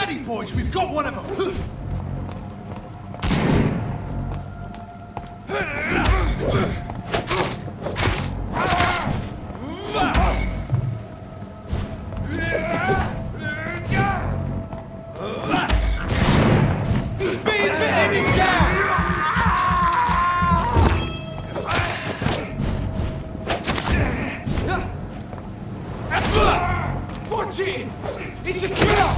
Steady, boys, we've got one of them! It's a killer!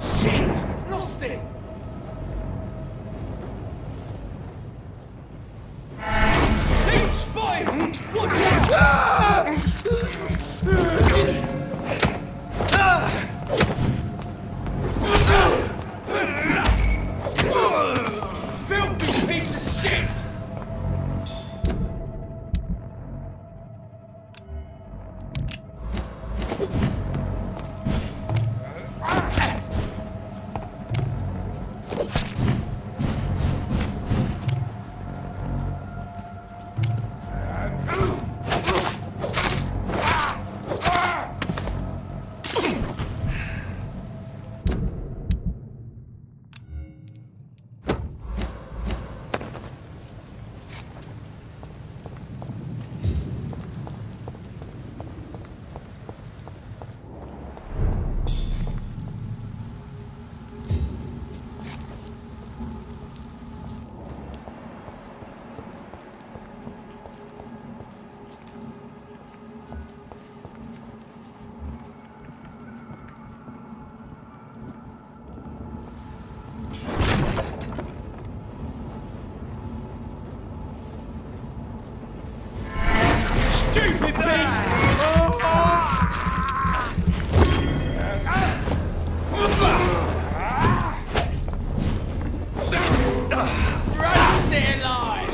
Shit! Lost it! He's spotted! Watch out! Filthy piece of shit! Stupid beast! Run, stay alive!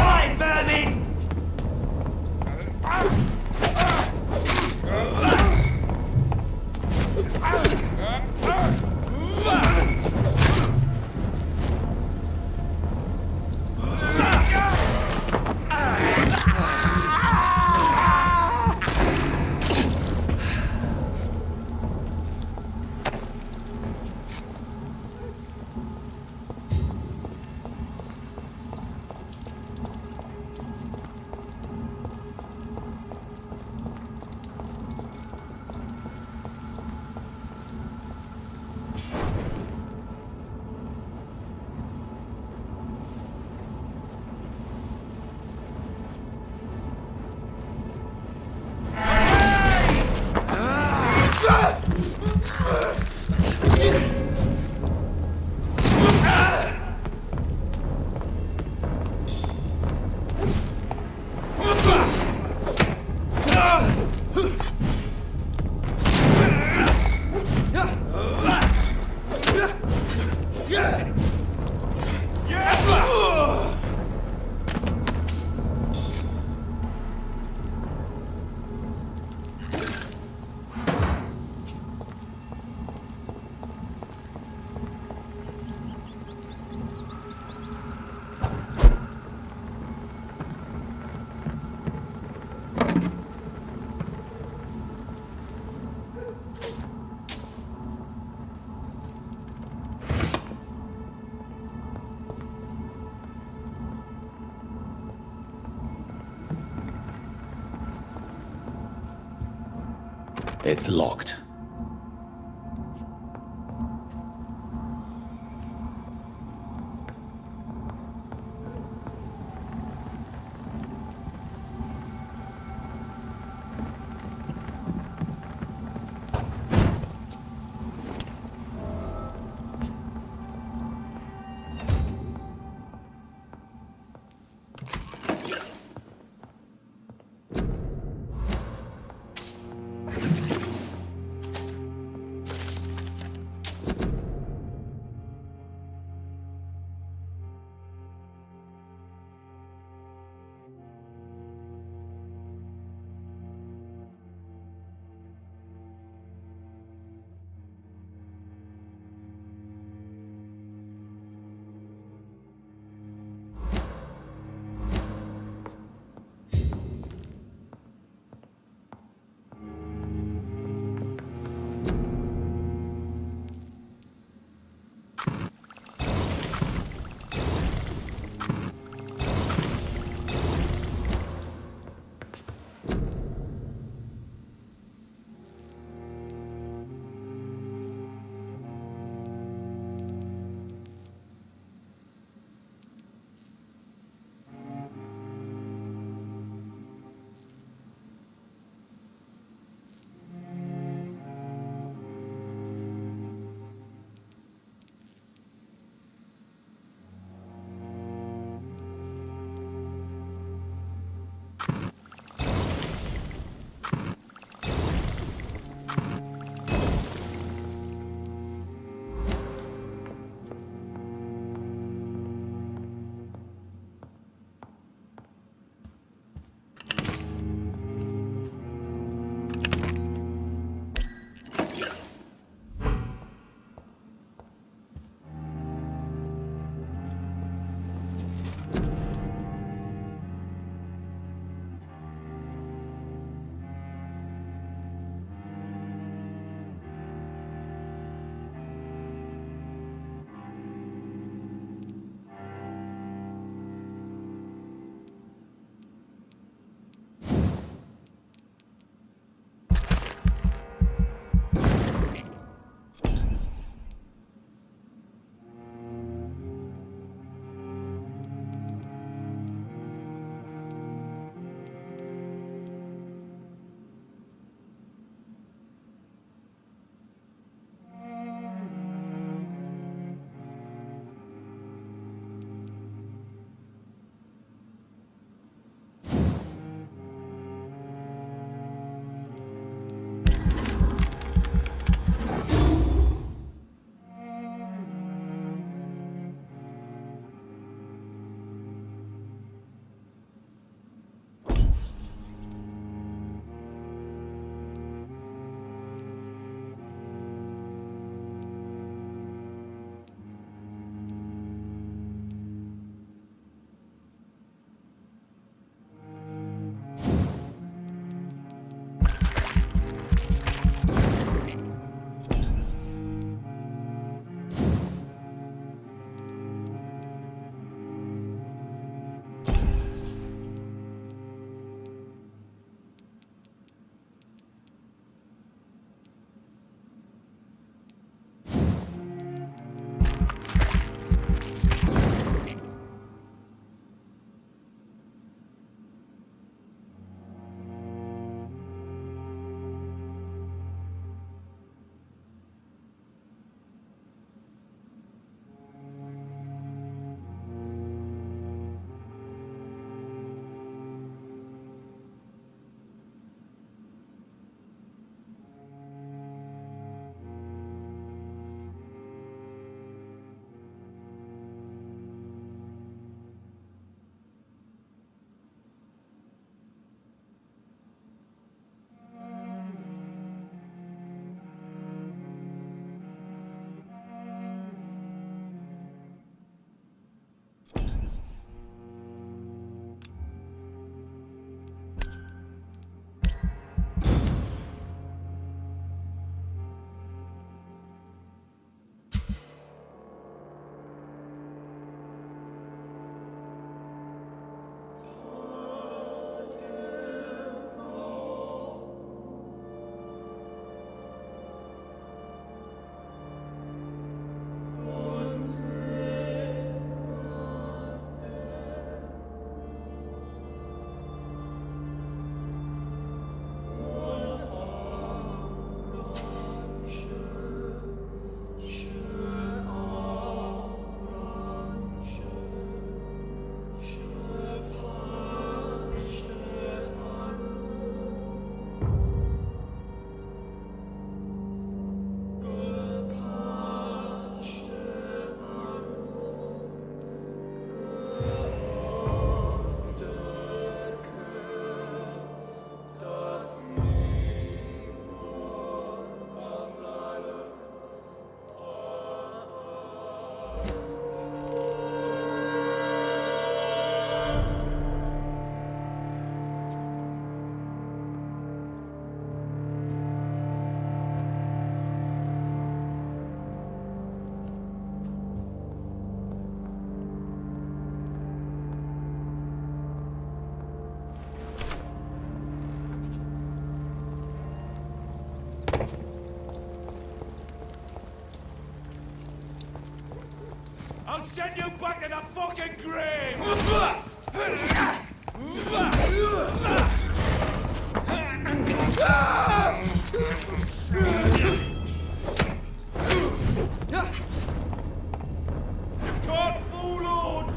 Hi, vermin! It's locked. I'll send you back to the fucking grave! Can't fool us!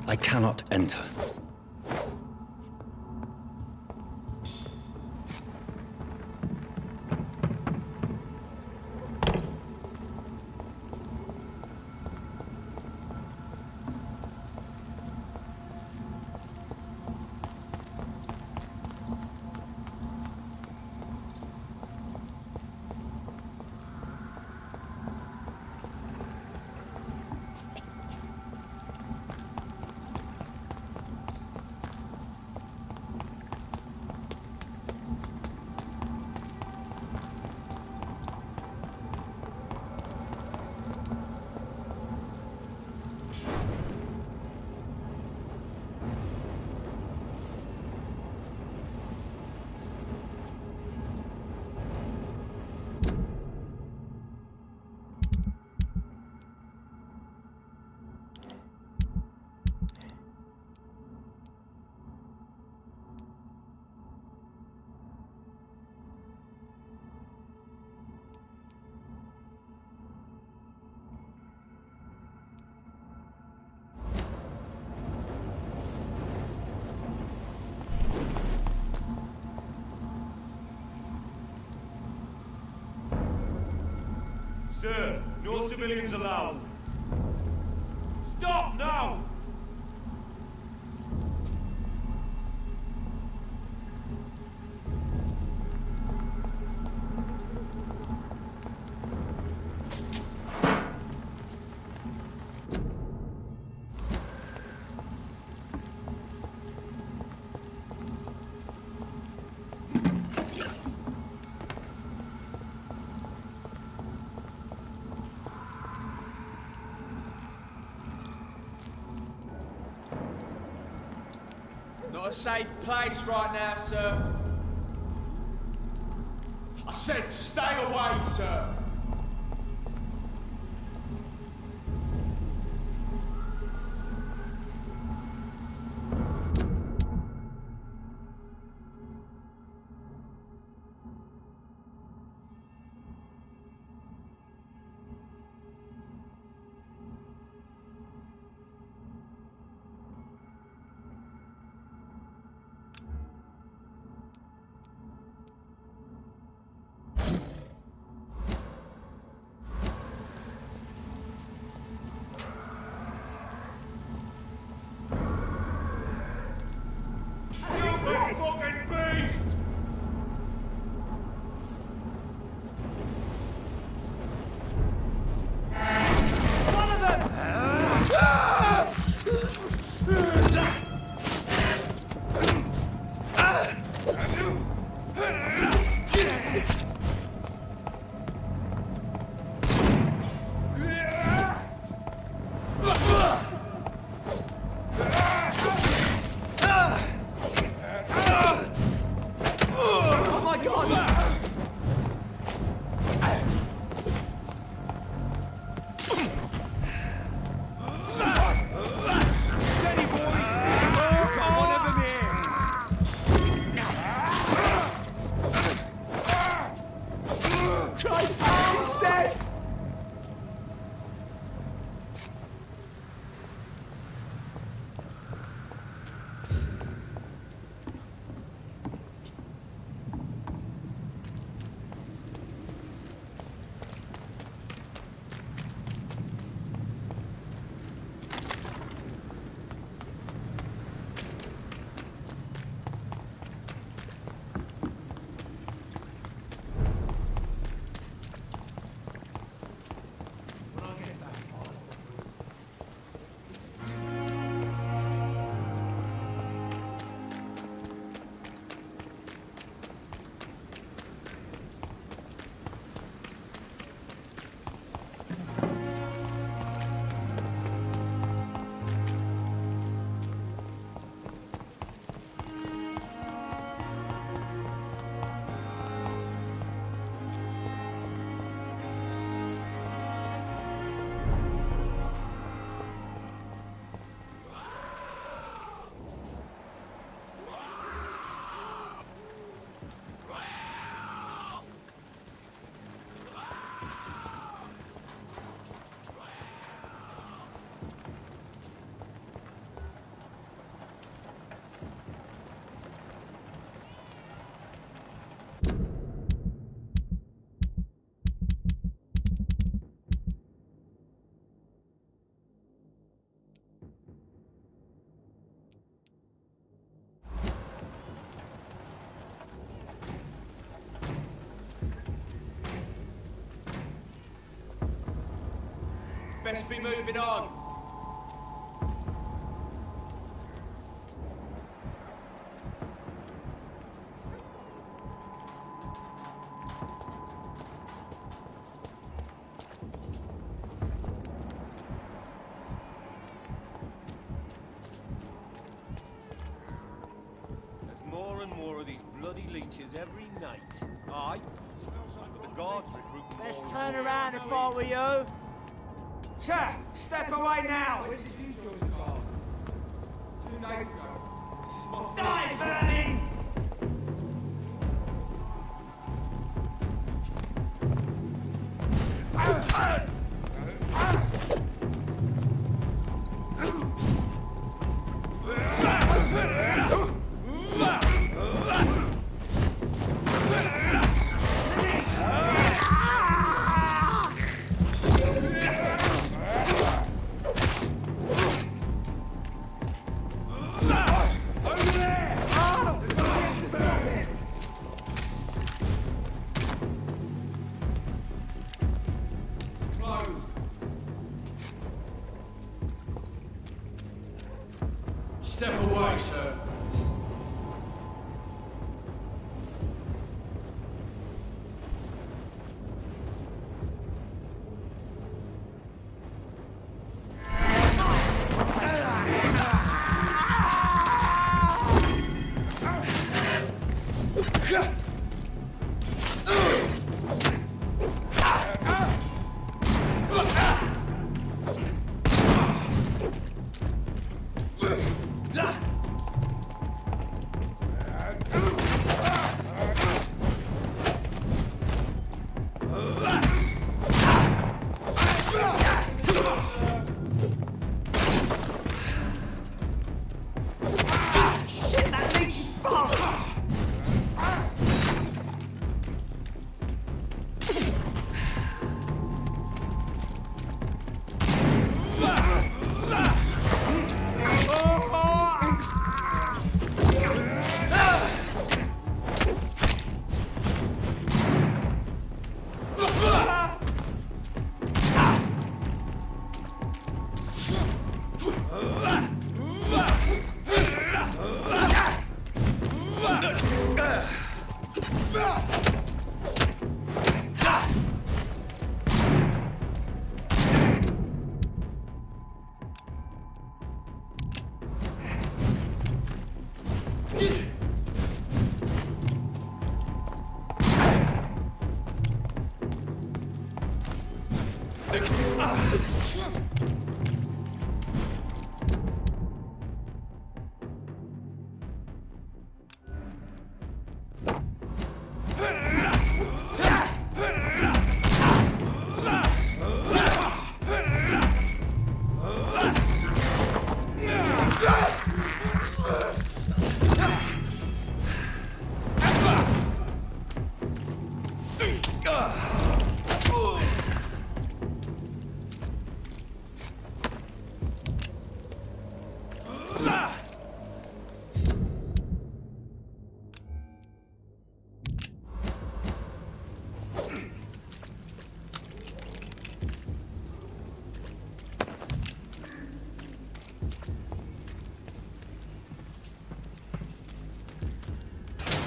I cannot enter. Sir, no civilians allowed. Stop now! Not a safe place right now, sir. I said stay away, sir. Best be moving on. More and more of these bloody leeches every night. Aye. But the guards recruit more. Let's turn around if I were you. Sir, step away now. When did you join the bar? 2 days ago. This is my Die, burning! Step away, sir.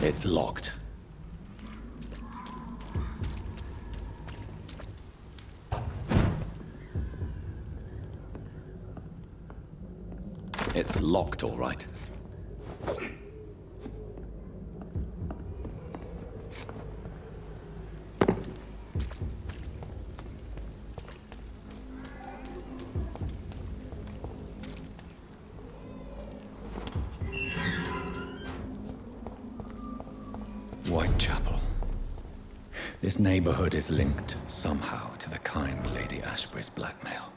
It's locked. It's locked, all right. Whitechapel. This neighborhood is linked somehow to the kind Lady Ashbury's blackmail.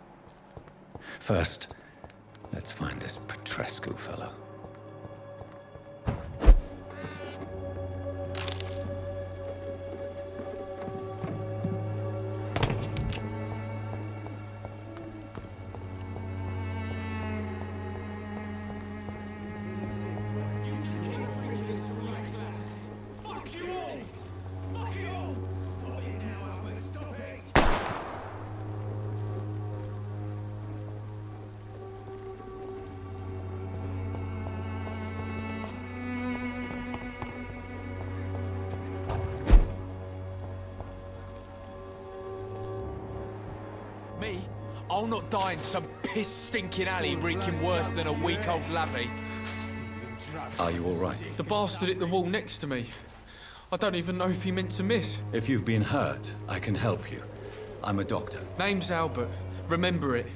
First, let's find this Petrescu fellow. I'll not die in some piss-stinking alley reeking worse than a week-old lavvy. Are you all right? The bastard hit the wall next to me. I don't even know if he meant to miss. If you've been hurt, I can help you. I'm a doctor. Name's Albert. Remember it.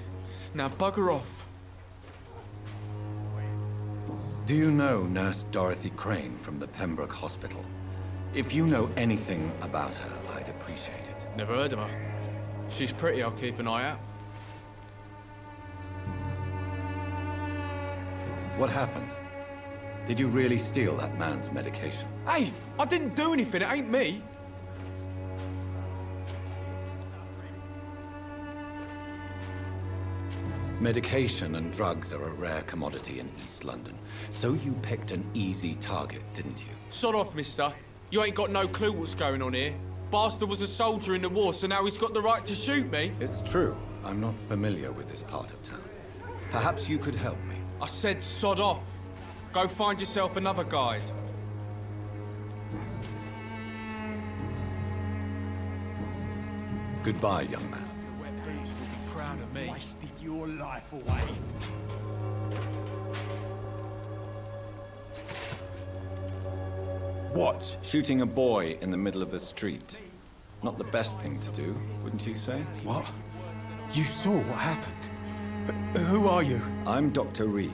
Now bugger off. Do you know Nurse Dorothy Crane from the Pembroke Hospital? If you know anything about her, I'd appreciate it. Never heard of her. She's pretty, I'll keep an eye out. What happened? Did you really steal that man's medication? Hey, I didn't do anything, it ain't me. Medication and drugs are a rare commodity in East London. So you picked an easy target, didn't you? Sod off, mister. You ain't got no clue what's going on here. Bastard was a soldier in the war, so now he's got the right to shoot me. It's true. I'm not familiar with this part of town. Perhaps you could help me. I said sod off. Go find yourself another guide. Goodbye, young man. The Vampyrs will be proud of me. Wasted your life away. What? Shooting a boy in the middle of the street. Not the best thing to do, wouldn't you say? What? You saw what happened? Who are you? I'm Dr. Reed,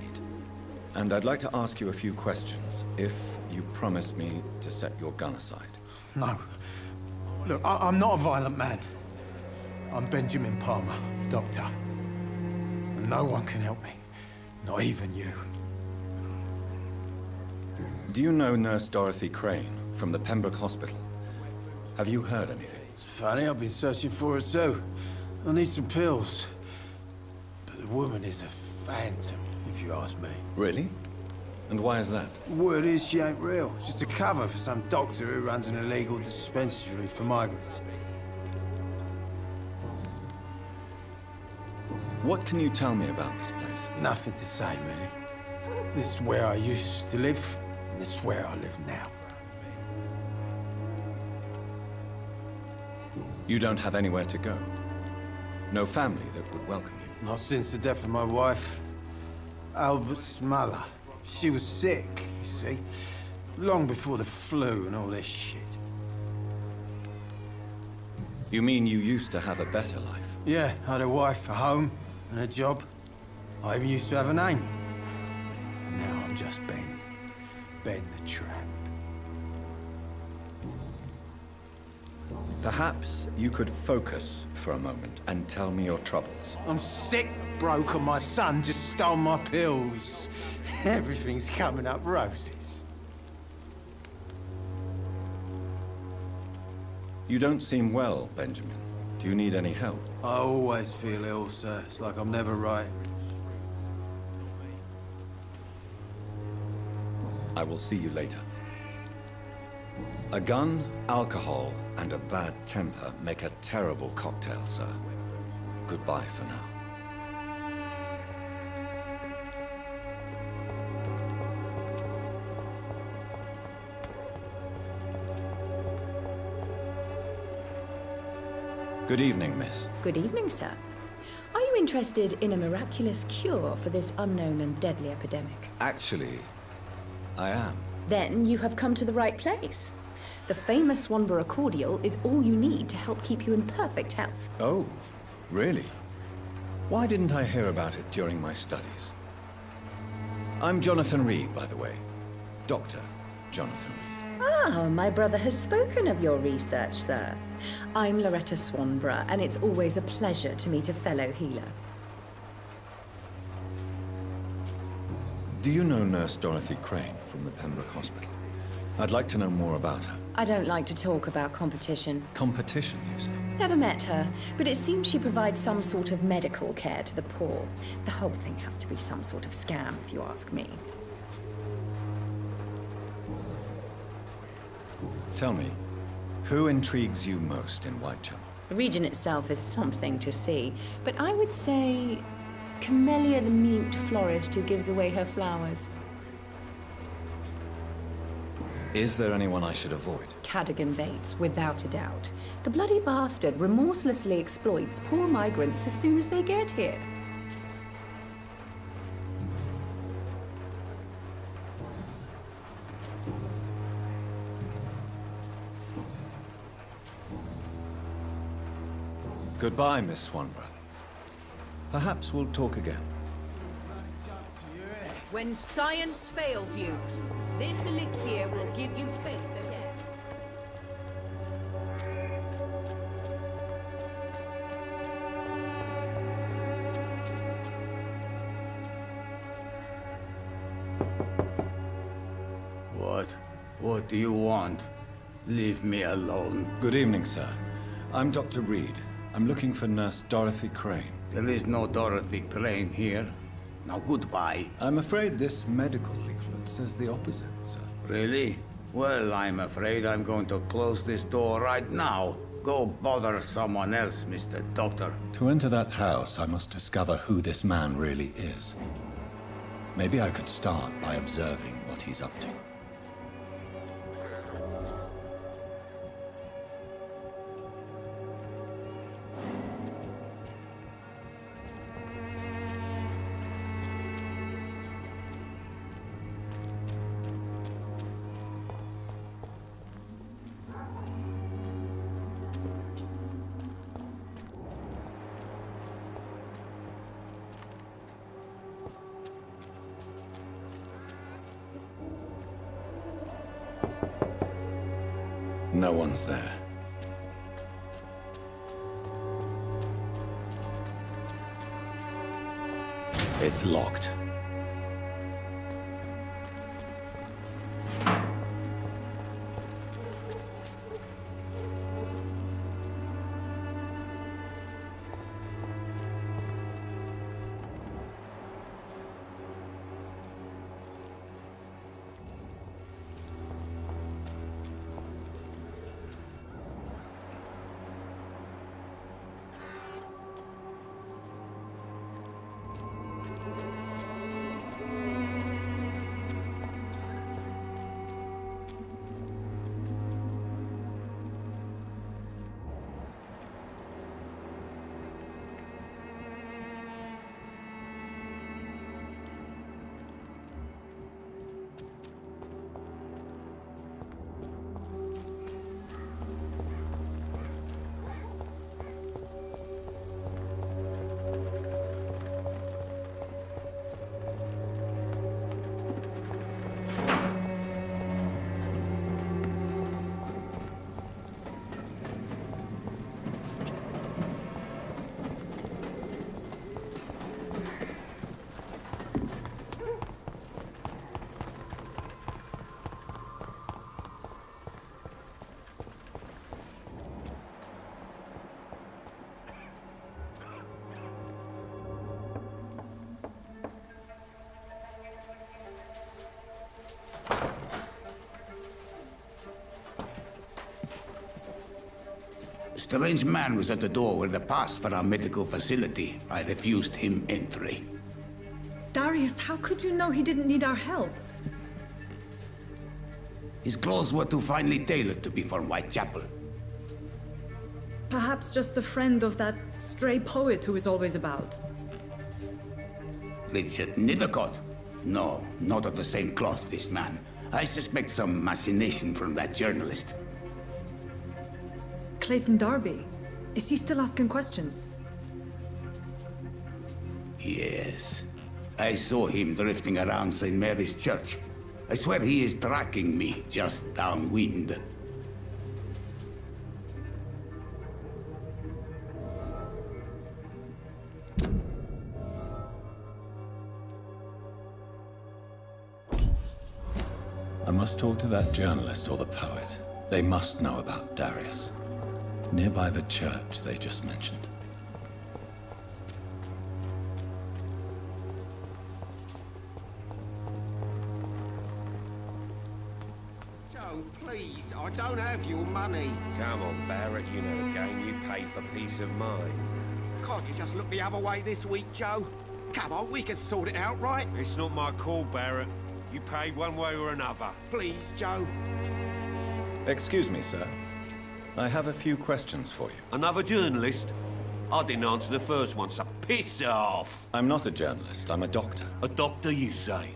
and I'd like to ask you a few questions, if you promise me to set your gun aside. No. Look, I'm not a violent man. I'm Benjamin Palmer, doctor. And no one can help me. Not even you. Do you know Nurse Dorothy Crane from the Pembroke Hospital? Have you heard anything? It's funny, I've been searching for her too. I need some pills. But the woman is a phantom, if you ask me. Really? And why is that? Word is she ain't real. She's just a cover for some doctor who runs an illegal dispensary for migrants. What can you tell me about this place? Nothing to say, really. This is where I used to live, and this is where I live now. You don't have anywhere to go? No family that would welcome you? Not since the death of my wife, Albert's mother. She was sick, you see. Long before the flu and all this shit. You mean you used to have a better life? Yeah, I had a wife, a home, and a job. I even used to have a name. Now I'm just Ben. Ben the Tramp. Perhaps you could focus for a moment and tell me your troubles. I'm sick, broke, and my son just stole my pills. Everything's coming up roses. You don't seem well, Benjamin. Do you need any help? I always feel ill, sir. It's like I'm never right. I will see you later. A gun, alcohol, and a bad temper make a terrible cocktail, sir. Goodbye for now. Good evening, miss. Good evening, sir. Are you interested in a miraculous cure for this unknown and deadly epidemic? Actually, I am. Then you have come to the right place. The famous Swanborough cordial is all you need to help keep you in perfect health. Oh, really? Why didn't I hear about it during my studies? I'm Jonathan Reed, by the way. Dr. Jonathan Reed. Ah, my brother has spoken of your research, sir. I'm Loretta Swanborough, and it's always a pleasure to meet a fellow healer. Do you know Nurse Dorothy Crane from the Pembroke Hospital? I'd like to know more about her. I don't like to talk about competition. Competition, you say? Never met her, but it seems she provides some sort of medical care to the poor. The whole thing has to be some sort of scam, if you ask me. Tell me, who intrigues you most in Whitechapel? The region itself is something to see, but I would say Camellia the mute florist who gives away her flowers. Is there anyone I should avoid? Cadogan Bates, without a doubt. The bloody bastard remorselessly exploits poor migrants as soon as they get here. Goodbye, Miss Swanborough. Perhaps we'll talk again. When science fails you, this elixir will give you faith again. What do you want? Leave me alone. Good evening, sir. I'm Dr. Reed. I'm looking for Nurse Dorothy Crane. There is no Dorothy Crane here. Now goodbye. I'm afraid this medical leaflet says the opposite, sir. Really? Well, I'm afraid I'm going to close this door right now. Go bother someone else, Mr. Doctor. To enter that house, I must discover who this man really is. Maybe I could start by observing what he's up to. No one's there. It's locked. A strange man was at the door with a pass for our medical facility. I refused him entry. Darius, how could you know he didn't need our help? His clothes were too finely tailored to be for Whitechapel. Perhaps just a friend of that stray poet who is always about. Richard Nethercott? No, not of the same cloth, this man. I suspect some machination from that journalist. Clayton Darby. Is he still asking questions? Yes. I saw him drifting around St. Mary's Church. I swear he is tracking me just downwind. I must talk to that journalist or the poet. They must know about Darius. Nearby the church they just mentioned. Joe, please, I don't have your money. Come on, Barrett, you know the game. You pay for peace of mind. Can't you just look the other way this week, Joe? Come on, we can sort it out, right? It's not my call, Barrett. You pay one way or another. Please, Joe. Excuse me, sir. I have a few questions for you. Another journalist? I didn't answer the first one, so piss off! I'm not a journalist, I'm a doctor. A doctor, you say?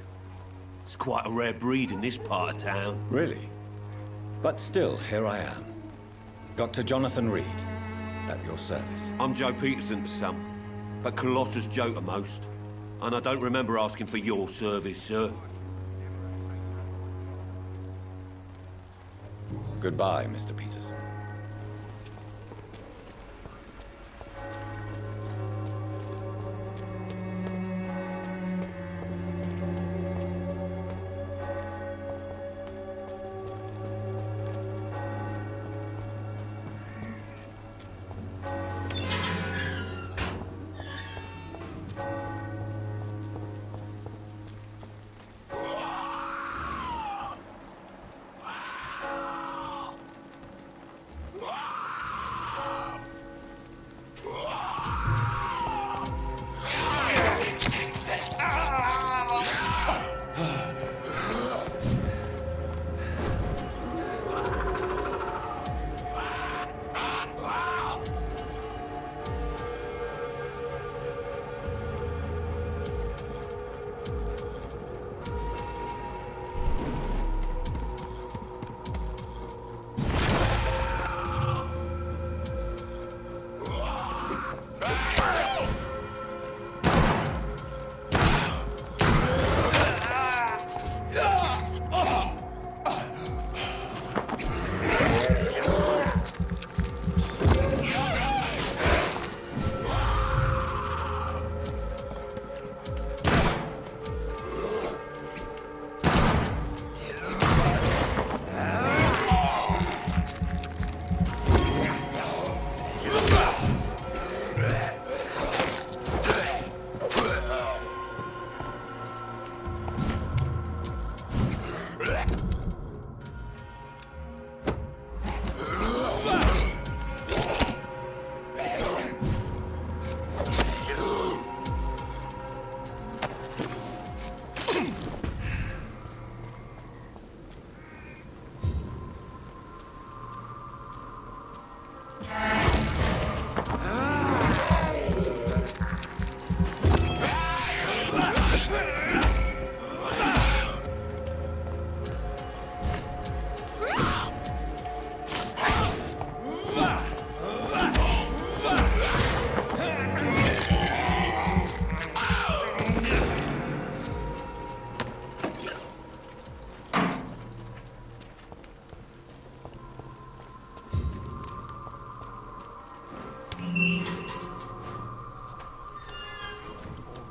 It's quite a rare breed in this part of town. Really? But still, here I am. Dr. Jonathan Reed, at your service. I'm Joe Peterson to some, but Colossus Joe to most. And I don't remember asking for your service, sir. Goodbye, Mr. Peterson.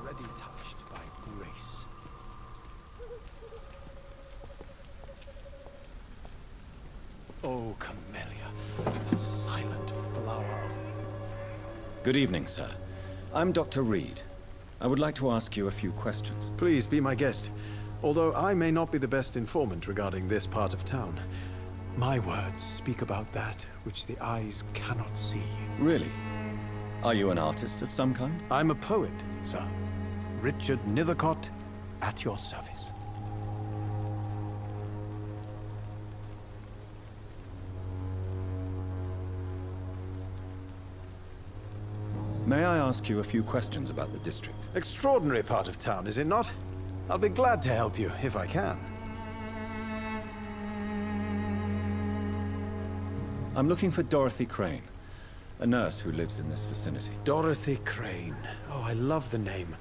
Already touched by grace. Oh, Camellia, the silent flower of... Good evening, sir. I'm Dr. Reed. I would like to ask you a few questions. Please be my guest. Although I may not be the best informant regarding this part of town, my words speak about that which the eyes cannot see. Really? Are you an artist of some kind? I'm a poet, sir. Richard Nethercott, at your service. May I ask you a few questions about the district? Extraordinary part of town, is it not? I'll be glad to help you, if I can. I'm looking for Dorothy Crane, a nurse who lives in this vicinity. Dorothy Crane. Oh, I love the name.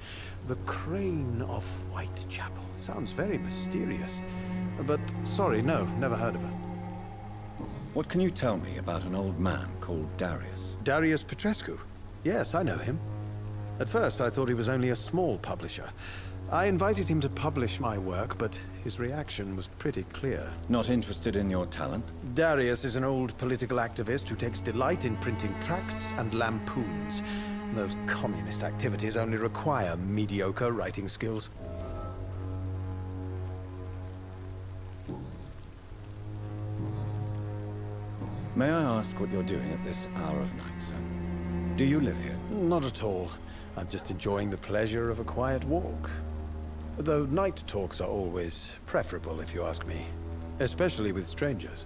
The Crane of Whitechapel. Sounds very mysterious. But, sorry, no, never heard of her. What can you tell me about an old man called Darius? Darius Petrescu? Yes, I know him. At first, I thought he was only a small publisher. I invited him to publish my work, but his reaction was pretty clear. Not interested in your talent? Darius is an old political activist who takes delight in printing tracts and lampoons. Those communist activities only require mediocre writing skills. May I ask what you're doing at this hour of night, sir? Do you live here? Not at all. I'm just enjoying the pleasure of a quiet walk. Though night talks are always preferable, if you ask me. Especially with strangers.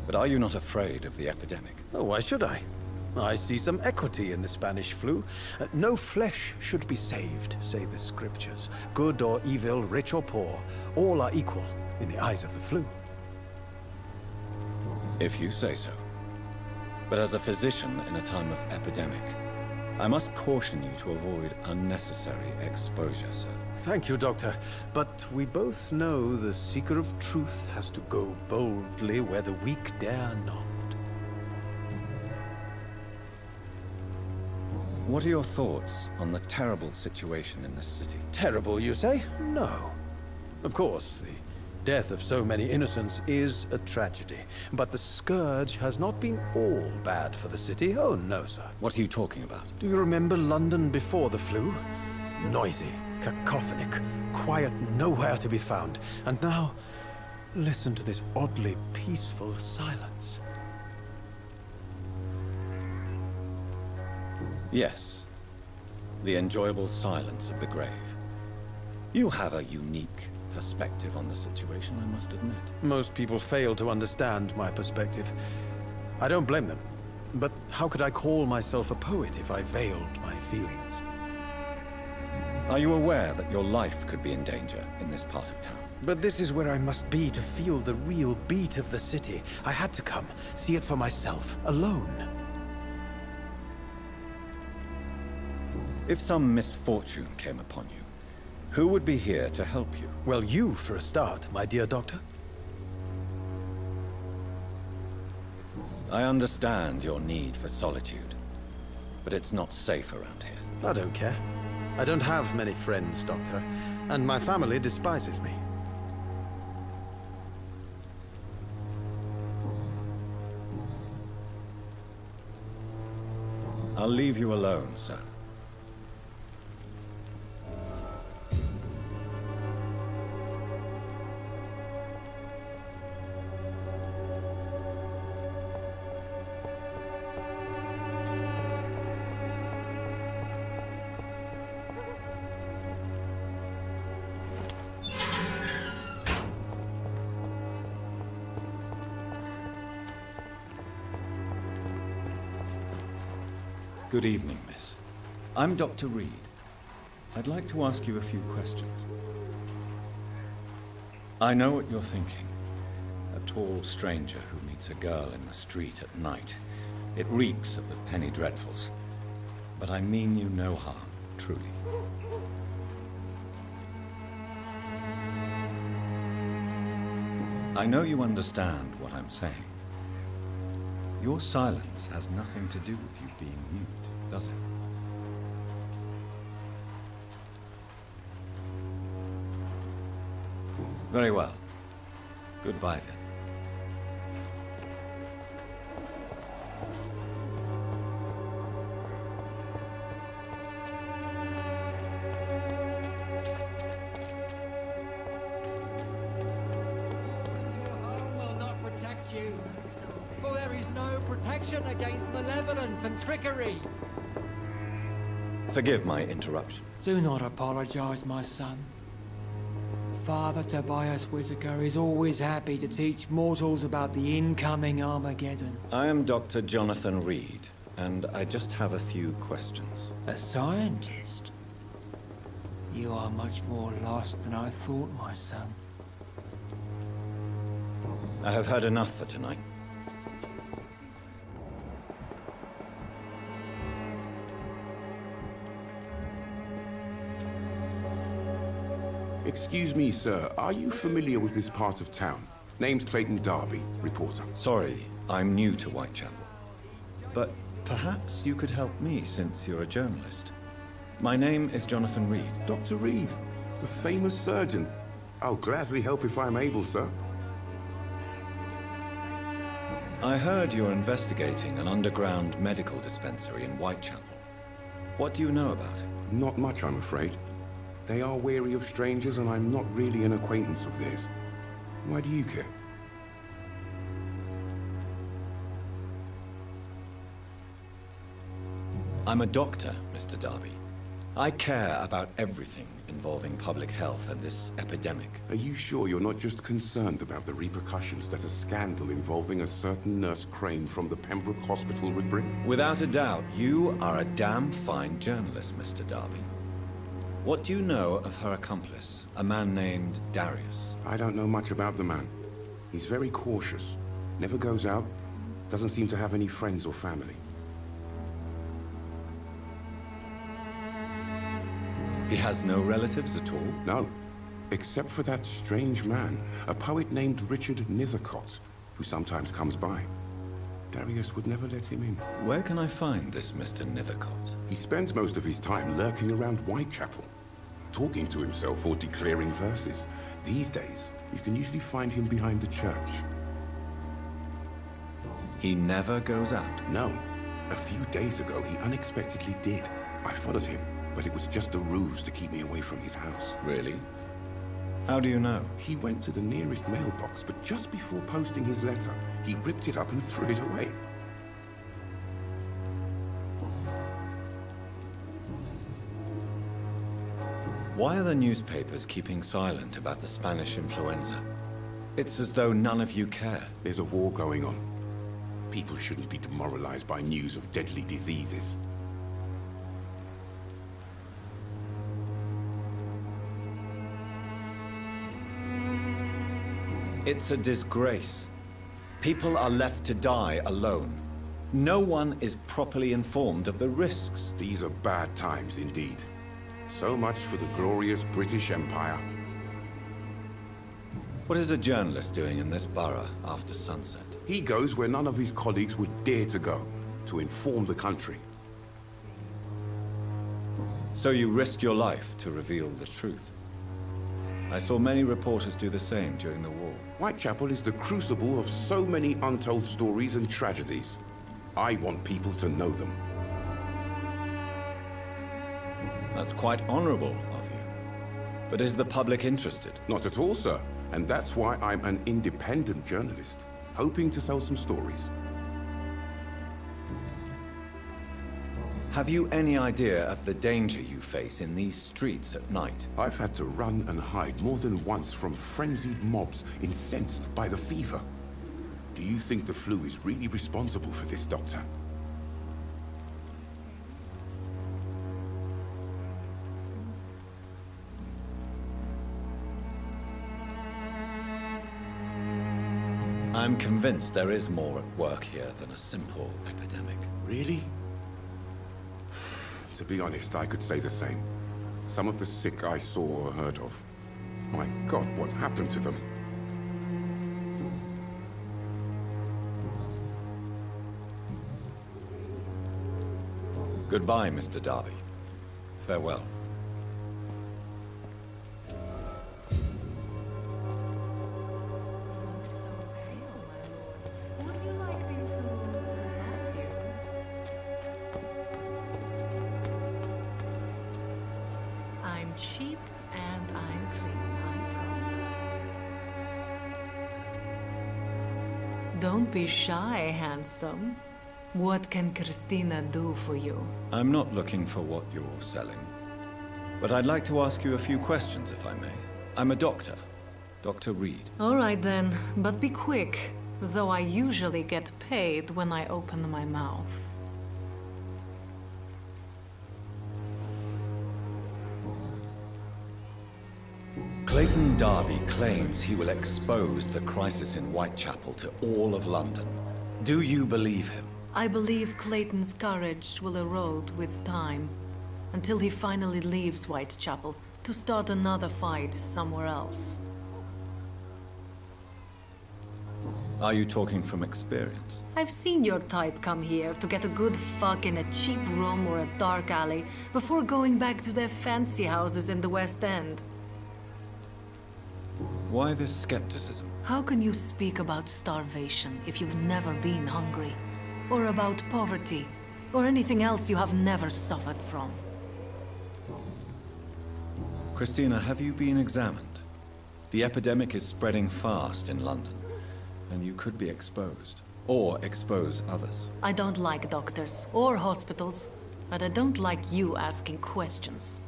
But are you not afraid of the epidemic? Oh, why should I? I see some equity in the Spanish flu. No flesh should be saved, say the scriptures. Good or evil, rich or poor, all are equal in the eyes of the flu. If you say so. But as a physician in a time of epidemic, I must caution you to avoid unnecessary exposure, sir. Thank you, Doctor. But we both know the seeker of truth has to go boldly where the weak dare not. What are your thoughts on the terrible situation in this city? Terrible, you say? No. Of course, the death of so many innocents is a tragedy. But the scourge has not been all bad for the city. Oh, no, sir. What are you talking about? Do you remember London before the flu? Noisy, cacophonic, quiet nowhere to be found. And now, listen to this oddly peaceful silence. Yes. The enjoyable silence of the grave. You have a unique perspective on the situation, I must admit. Most people fail to understand my perspective. I don't blame them. But how could I call myself a poet if I veiled my feelings? Are you aware that your life could be in danger in this part of town? But this is where I must be to feel the real beat of the city. I had to come, see it for myself, alone. If some misfortune came upon you, who would be here to help you? Well, you, for a start, my dear doctor. I understand your need for solitude, but it's not safe around here. I don't care. I don't have many friends, Doctor, and my family despises me. I'll leave you alone, sir. Good evening, miss. I'm Dr. Reed. I'd like to ask you a few questions. I know what you're thinking. A tall stranger who meets a girl in the street at night. It reeks of the penny dreadfuls. But I mean you no harm, truly. I know you understand what I'm saying. Your silence has nothing to do with you being mute, does it? Very well. Goodbye, then. For there is no protection against malevolence and trickery. Forgive my interruption. Do not apologize, my son. Father Tobias Whitaker is always happy to teach mortals about the incoming Armageddon. I am Dr. Jonathan Reed, and I just have a few questions. A scientist? You are much more lost than I thought, my son. I have heard enough for tonight. Excuse me, sir. Are you familiar with this part of town? Name's Clayton Darby, reporter. Sorry, I'm new to Whitechapel. But perhaps you could help me since you're a journalist. My name is Jonathan Reed. Dr. Reed, the famous surgeon. I'll gladly help if I'm able, sir. I heard you're investigating an underground medical dispensary in Whitechapel. What do you know about it? Not much, I'm afraid. They are wary of strangers, and I'm not really an acquaintance of theirs. Why do you care? I'm a doctor, Mr. Darby. I care about everything involving public health and this epidemic. Are you sure you're not just concerned about the repercussions that a scandal involving a certain Nurse Crane from the Pembroke Hospital would bring? Without a doubt, you are a damn fine journalist, Mr. Darby. What do you know of her accomplice, a man named Darius? I don't know much about the man. He's very cautious. Never goes out. Doesn't seem to have any friends or family. He has no relatives at all? No. Except for that strange man, a poet named Richard Nithercott, who sometimes comes by. Darius would never let him in. Where can I find this Mr. Nithercott? He spends most of his time lurking around Whitechapel, talking to himself or declaring verses. These days, you can usually find him behind the church. He never goes out? No. A few days ago, he unexpectedly did. I followed him, but it was just a ruse to keep me away from his house. Really? How do you know? He went to the nearest mailbox, but just before posting his letter, he ripped it up and threw it away. Why are the newspapers keeping silent about the Spanish influenza? It's as though none of you care. There's a war going on. People shouldn't be demoralized by news of deadly diseases. It's a disgrace. People are left to die alone. No one is properly informed of the risks. These are bad times indeed. So much for the glorious British Empire. What is a journalist doing in this borough after sunset? He goes where none of his colleagues would dare to go, to inform the country. So you risk your life to reveal the truth. I saw many reporters do the same during the war. Whitechapel is the crucible of so many untold stories and tragedies. I want people to know them. That's quite honorable of you. But is the public interested? Not at all, sir. And that's why I'm an independent journalist, hoping to sell some stories. Have you any idea of the danger you face in these streets at night? I've had to run and hide more than once from frenzied mobs incensed by the fever. Do you think the flu is really responsible for this, Doctor? I'm convinced there is more at work here than a simple epidemic. Really? To be honest, I could say the same. Some of the sick I saw or heard of. My God, what happened to them? Goodbye, Mr. Darby. Farewell. I'm cheap and I'm clean, I promise. Don't be shy, handsome. What can Christina do for you? I'm not looking for what you're selling. But I'd like to ask you a few questions, if I may. I'm a doctor. Dr. Reed. All right then, but be quick. Though I usually get paid when I open my mouth. Clayton Darby claims he will expose the crisis in Whitechapel to all of London. Do you believe him? I believe Clayton's courage will erode with time, until he finally leaves Whitechapel to start another fight somewhere else. Are you talking from experience? I've seen your type come here to get a good fuck in a cheap room or a dark alley before going back to their fancy houses in the West End. Why this skepticism? How can you speak about starvation if you've never been hungry? Or about poverty? Or anything else you have never suffered from? Christina, have you been examined? The epidemic is spreading fast in London, and you could be exposed. Or expose others. I don't like doctors or hospitals. but I don't like you asking questions.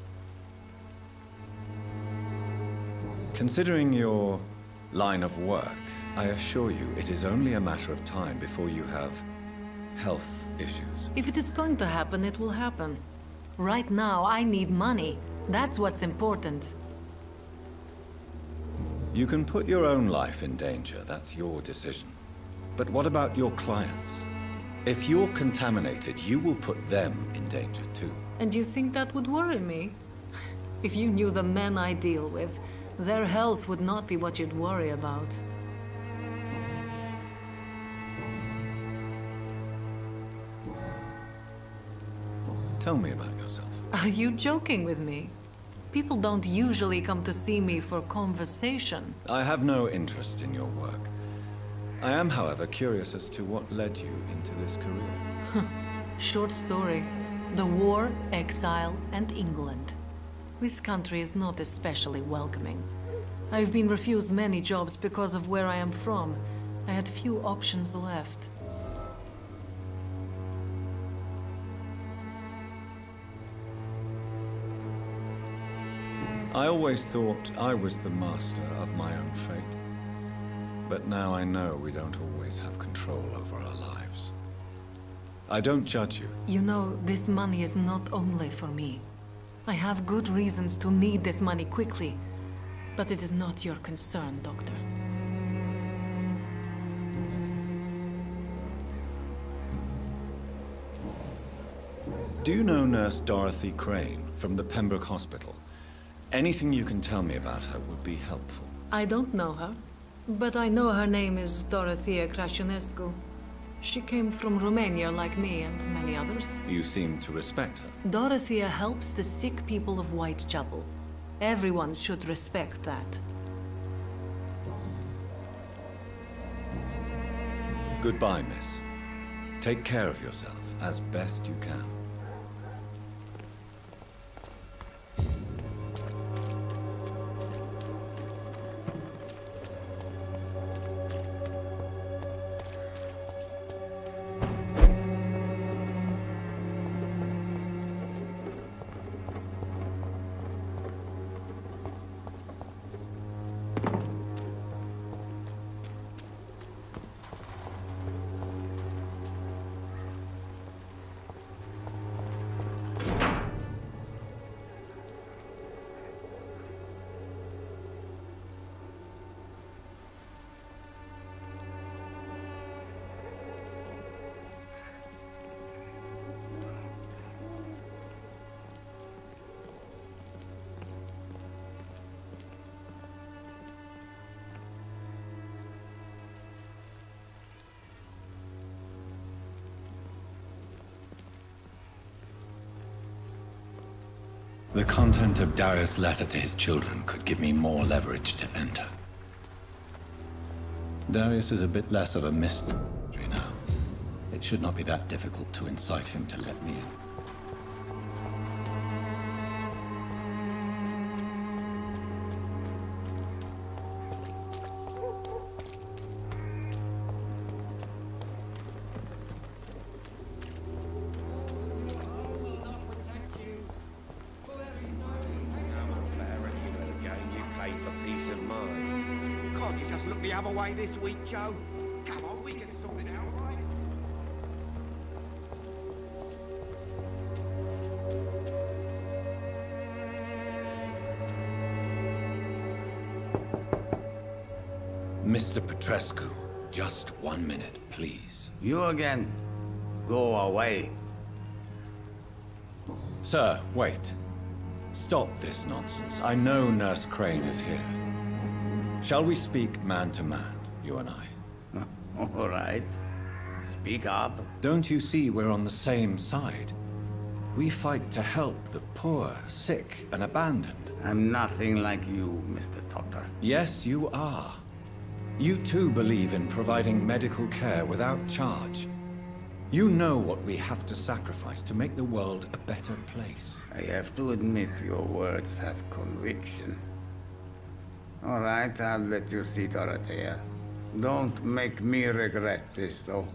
Considering your line of work, I assure you it is only a matter of time before you have health issues. If it is going to happen, it will happen. Right now, I need money. That's what's important. You can put your own life in danger, that's your decision. But what about your clients? If you're contaminated, you will put them in danger too. And you think that would worry me? If you knew the men I deal with, their health would not be what you'd worry about. Tell me about yourself. Are you joking with me? People don't usually come to see me for conversation. I have no interest in your work. I am, however, curious as to what led you into this career. Short story. The war, exile, and England. This country is not especially welcoming. I've been refused many jobs because of where I am from. I had few options left. I always thought I was the master of my own fate. But now I know we don't always have control over our lives. I don't judge you. You know, this money is not only for me. I have good reasons to need this money quickly, but it is not your concern, Doctor. Do you know Nurse Dorothy Crane from the Pembroke Hospital? Anything you can tell me about her would be helpful. I don't know her, but I know her name is Dorothea Crăciunescu. She came from Romania like me and many others. You seem to respect her. Dorothea helps the sick people of Whitechapel. Everyone should respect that. Goodbye, miss. Take care of yourself as best you can. The content of Darius' letter to his children could give me more leverage to enter. Darius is a bit less of a mystery now. It should not be that difficult to incite him to let me in. Look the other way this week, Joe. Come on, we can sort it out, right? Mr. Petrescu, just 1 minute, please. You again? Go away. Sir, wait. Stop this nonsense. I know Nurse Crane is here. Shall we speak man to man, you and I? All right. Speak up. Don't you see we're on the same side? We fight to help the poor, sick, and abandoned. I'm nothing like you, Mr. Doctor. Yes, you are. You too believe in providing medical care without charge. You know what we have to sacrifice to make the world a better place. I have to admit your words have conviction. All right, I'll let you see, Dorothea. Don't make me regret this, though.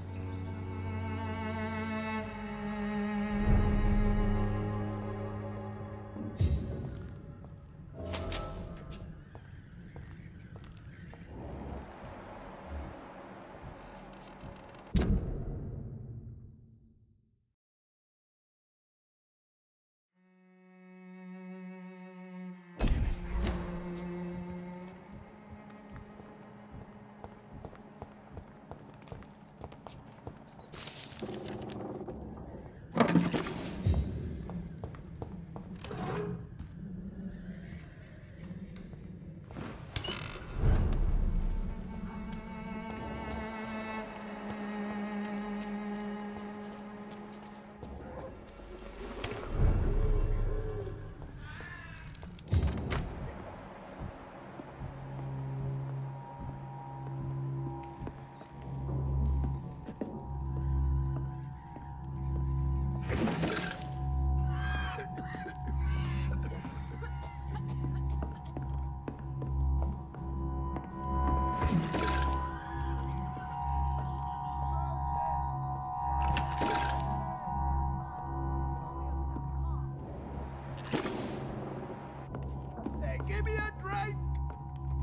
Give me a drink!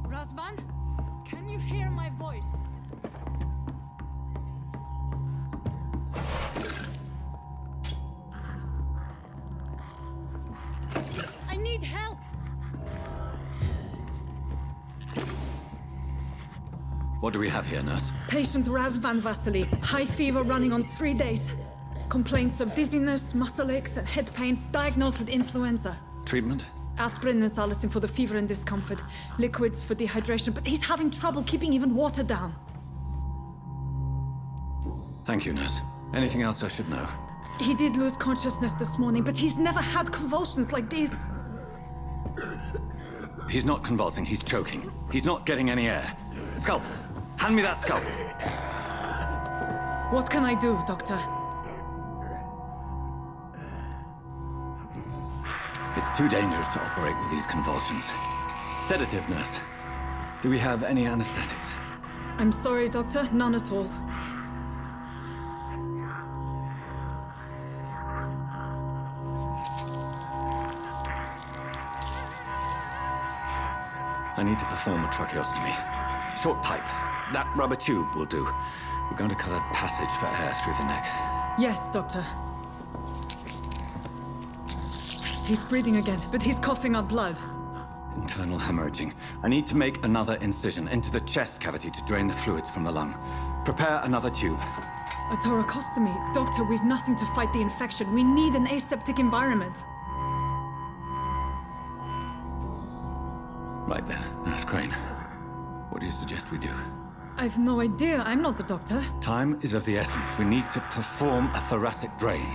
Razvan, can you hear my voice? I need help! What do we have here, nurse? Patient Razvan Vasily. High fever running on 3 days. Complaints of dizziness, muscle aches, and head pain. Diagnosed with influenza. Treatment? Aspirin and salicin for the fever and discomfort. Liquids for dehydration, but he's having trouble keeping even water down. Thank you, nurse. Anything else I should know? He did lose consciousness this morning, but he's never had convulsions like these. He's not convulsing, he's choking. He's not getting any air. Scalpel! Hand me that scalpel! What can I do, Doctor? It's too dangerous to operate with these convulsions. Sedative, nurse. Do we have any anesthetics? I'm sorry, Doctor. None at all. I need to perform a tracheostomy. Short pipe. That rubber tube will do. We're going to cut a passage for air through the neck. Yes, Doctor. He's breathing again, but he's coughing up blood. Internal hemorrhaging. I need to make another incision into the chest cavity to drain the fluids from the lung. Prepare another tube. A thoracostomy. Doctor, we've nothing to fight the infection. We need an aseptic environment. Right then, Nurse Crane. What do you suggest we do? I've no idea. I'm not the doctor. Time is of the essence. We need to perform a thoracic drain.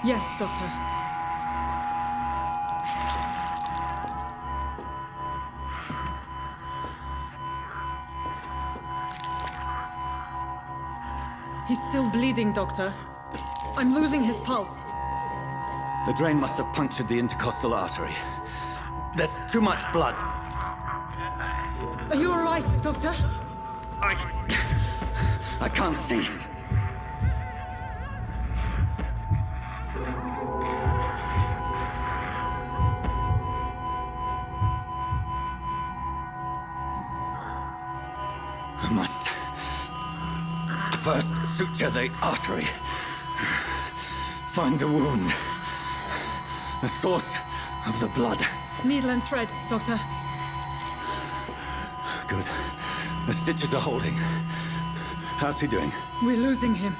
Yes, Doctor. He's still bleeding, Doctor. I'm losing his pulse. The drain must have punctured the intercostal artery. There's too much blood. Are you all right, Doctor? I can't see. I must first suture the artery. Find the wound. The source of the blood. Needle and thread, Doctor. Good. The stitches are holding. How's he doing? We're losing him.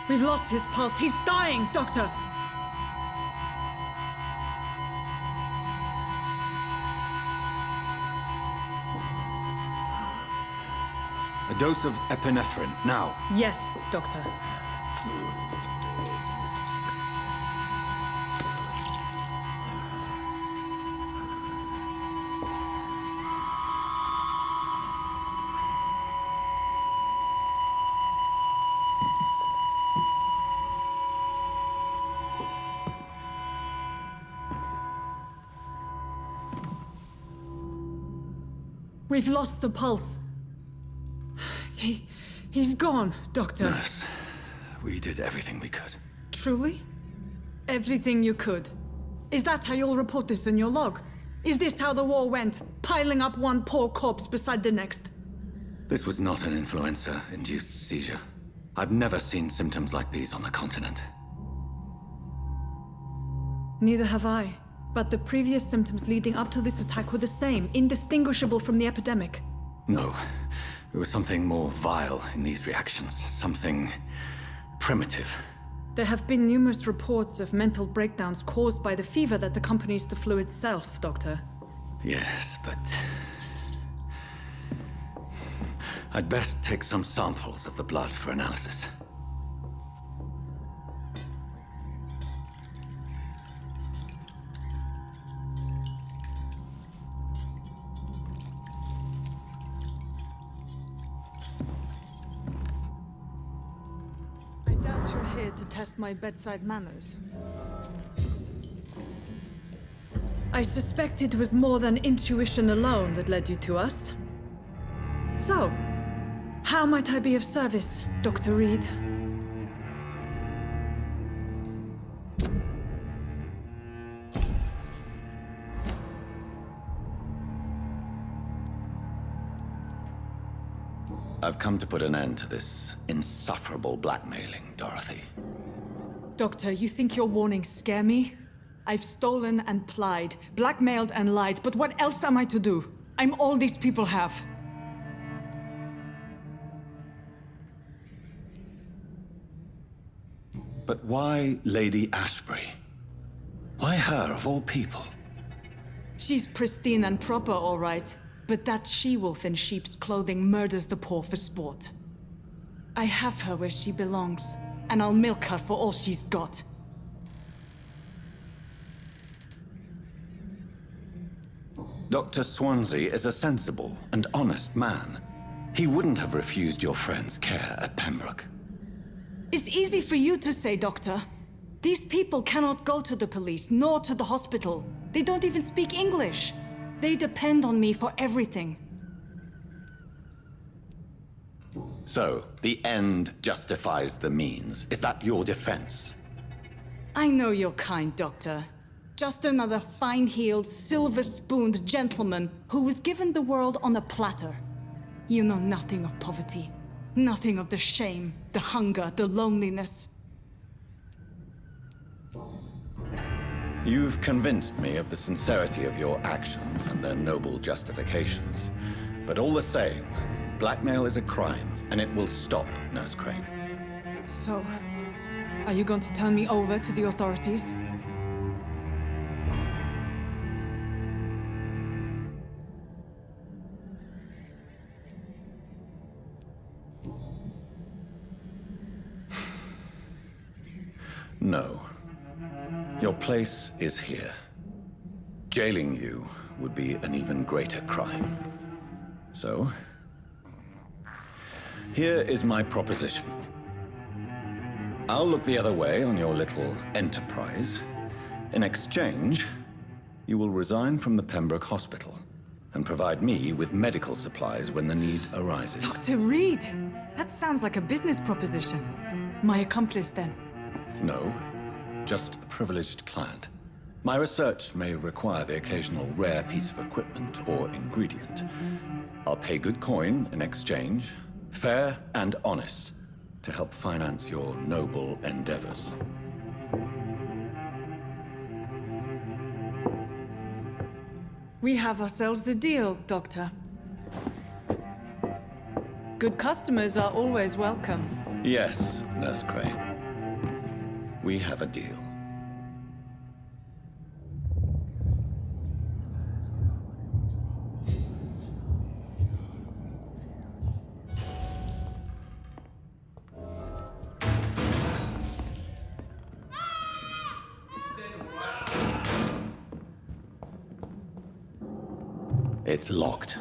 We've lost his pulse. He's dying, Doctor! A dose of epinephrine, now. Yes, Doctor. We've lost the pulse. He's gone, Doctor. Nurse, we did everything we could. Truly? Everything you could. Is that how you'll report this in your log? Is this how the war went? Piling up one poor corpse beside the next? This was not an influenza-induced seizure. I've never seen symptoms like these on the continent. Neither have I. But the previous symptoms leading up to this attack were the same, indistinguishable from the epidemic. No. There was something more vile in these reactions. Something primitive. There have been numerous reports of mental breakdowns caused by the fever that accompanies the flu itself, Doctor. Yes, but... I'd best take some samples of the blood for analysis. I doubt thought you're here to test my bedside manners. I suspect it was more than intuition alone that led you to us. So, how might I be of service, Dr. Reed? I've come to put an end to this insufferable blackmailing, Dorothy. Doctor, you think your warnings scare me? I've stolen and plied, blackmailed and lied, but what else am I to do? I'm all these people have. But why Lady Ashbury? Why her, of all people? She's pristine and proper, all right. But that she-wolf in sheep's clothing murders the poor for sport. I have her where she belongs, and I'll milk her for all she's got. Dr. Swansea is a sensible and honest man. He wouldn't have refused your friend's care at Pembroke. It's easy for you to say, Doctor. These people cannot go to the police, nor to the hospital. They don't even speak English. They depend on me for everything. So, the end justifies the means. Is that your defense? I know you're kind, Doctor. Just another fine-heeled, silver-spooned gentleman who was given the world on a platter. You know nothing of poverty. Nothing of the shame, the hunger, the loneliness. You've convinced me of the sincerity of your actions and their noble justifications. But all the same, blackmail is a crime, and it will stop, Nurse Crane. So, are you going to turn me over to the authorities? No. Your place is here. Jailing you would be an even greater crime. So, here is my proposition. I'll look the other way on your little enterprise. In exchange, you will resign from the Pembroke Hospital and provide me with medical supplies when the need arises. Dr. Reed! That sounds like a business proposition. My accomplice, then? No, just a privileged client. My research may require the occasional rare piece of equipment or ingredient. I'll pay good coin in exchange, fair and honest, to help finance your noble endeavors. We have ourselves a deal, Doctor. Good customers are always welcome. Yes, Nurse Crane. We have a deal. It's locked.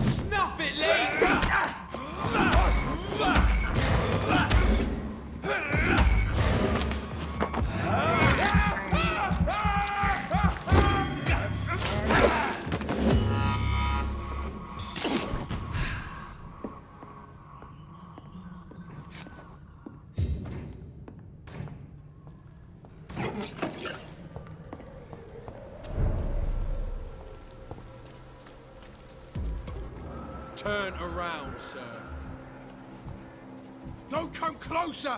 Snuff it, Lee! Turn around, sir. Don't come closer!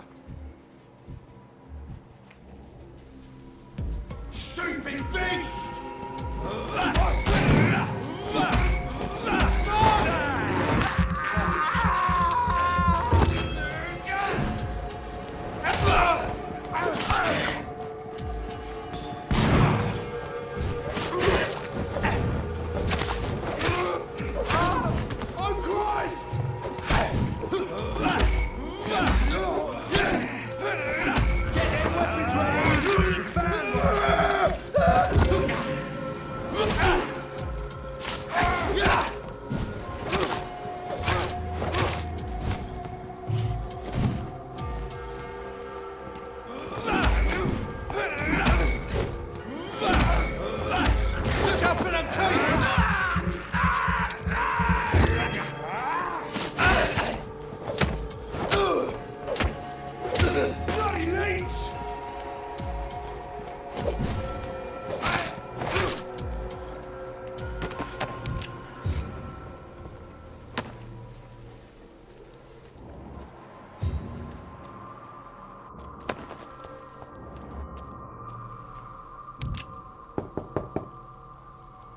Stupid beast!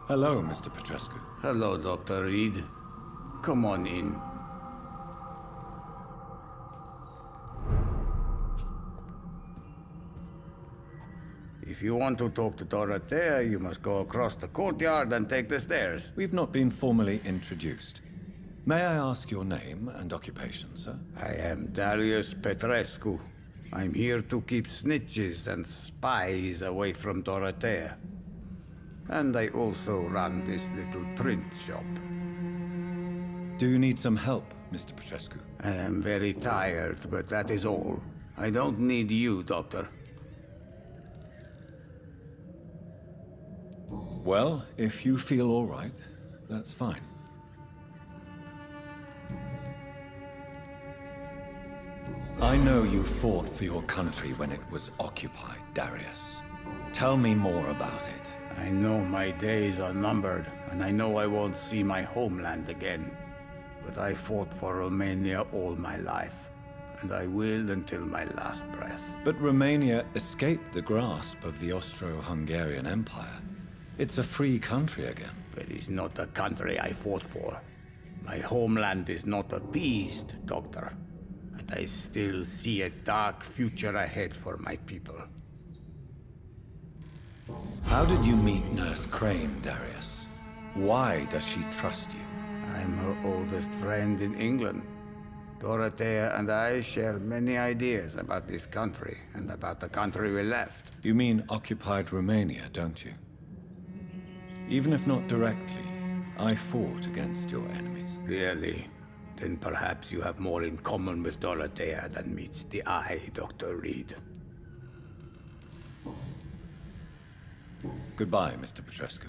Hello, Mr. Petrescu. Hello, Dr. Reed. Come on in. If you want to talk to Dorothea, you must go across the courtyard and take the stairs. We've not been formally introduced. May I ask your name and occupation, sir? I am Darius Petrescu. I'm here to keep snitches and spies away from Dorothea. And I also run this little print shop. Do you need some help, Mr. Petrescu? I am very tired, but that is all. I don't need you, Doctor. Well, if you feel all right, that's fine. I know you fought for your country when it was occupied, Darius. Tell me more about it. I know my days are numbered, and I know I won't see my homeland again. But I fought for Romania all my life, and I will until my last breath. But Romania escaped the grasp of the Austro-Hungarian Empire. It's a free country again. It is not a country I fought for. My homeland is not appeased, Doctor. And I still see a dark future ahead for my people. How did you meet Nurse Crane, Darius? Why does she trust you? I'm her oldest friend in England. Dorothea and I share many ideas about this country and about the country we left. You mean occupied Romania, don't you? Even if not directly, I fought against your enemies. Really? Then perhaps you have more in common with Dorothea than meets the eye, Dr. Reed. Goodbye, Mr. Petrescu.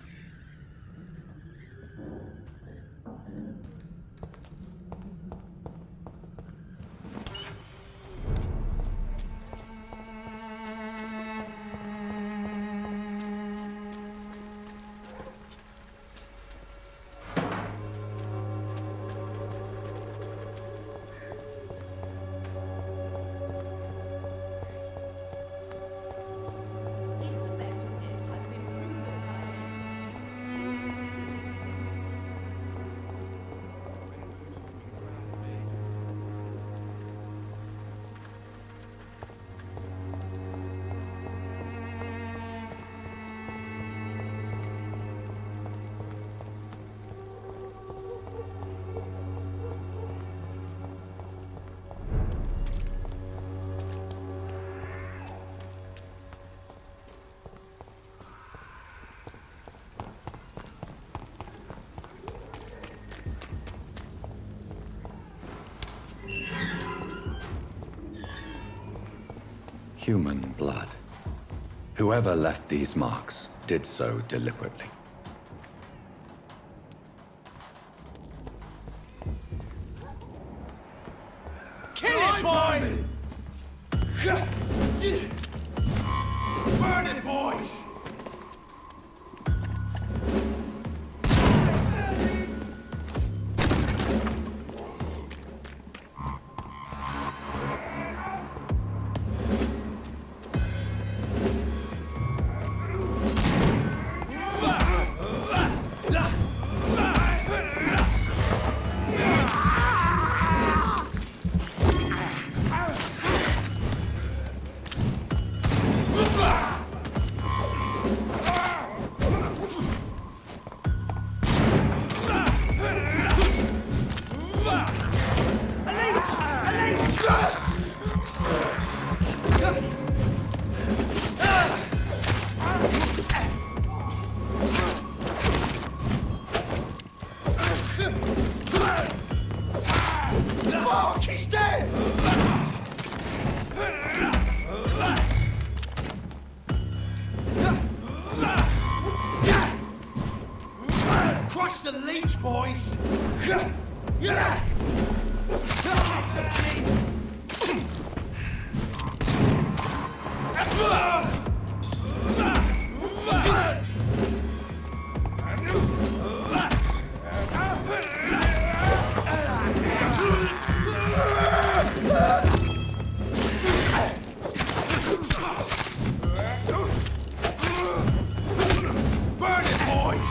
Human blood. Whoever left these marks did so deliberately. Kill it, boy! Burn it, boys! He's dead! Crush the leech, boys! Burn it, boys!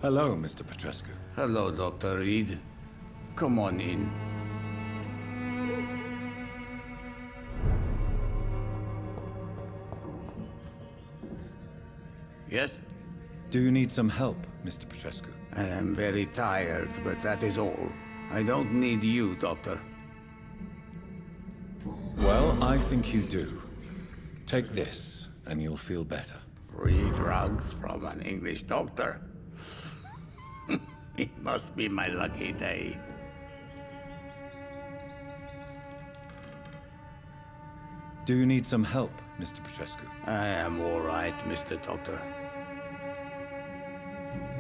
Hello, Mr. Petrescu. Hello, Dr. Reed. Come on in. Yes? Do you need some help, Mr. Petrescu? I am very tired, but that is all. I don't need you, Doctor. Well, I think you do. Take this, and you'll feel better. Free drugs from an English doctor? It must be my lucky day. Do you need some help, Mr. Petrescu? I am all right, Mr. Doctor.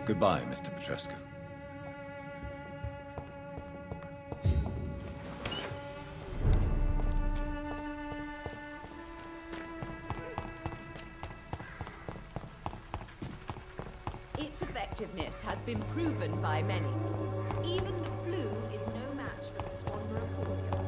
Goodbye, Mr. Petrescu. Its effectiveness has been proven by many. Even the flu is no match for the Swanborough cordial.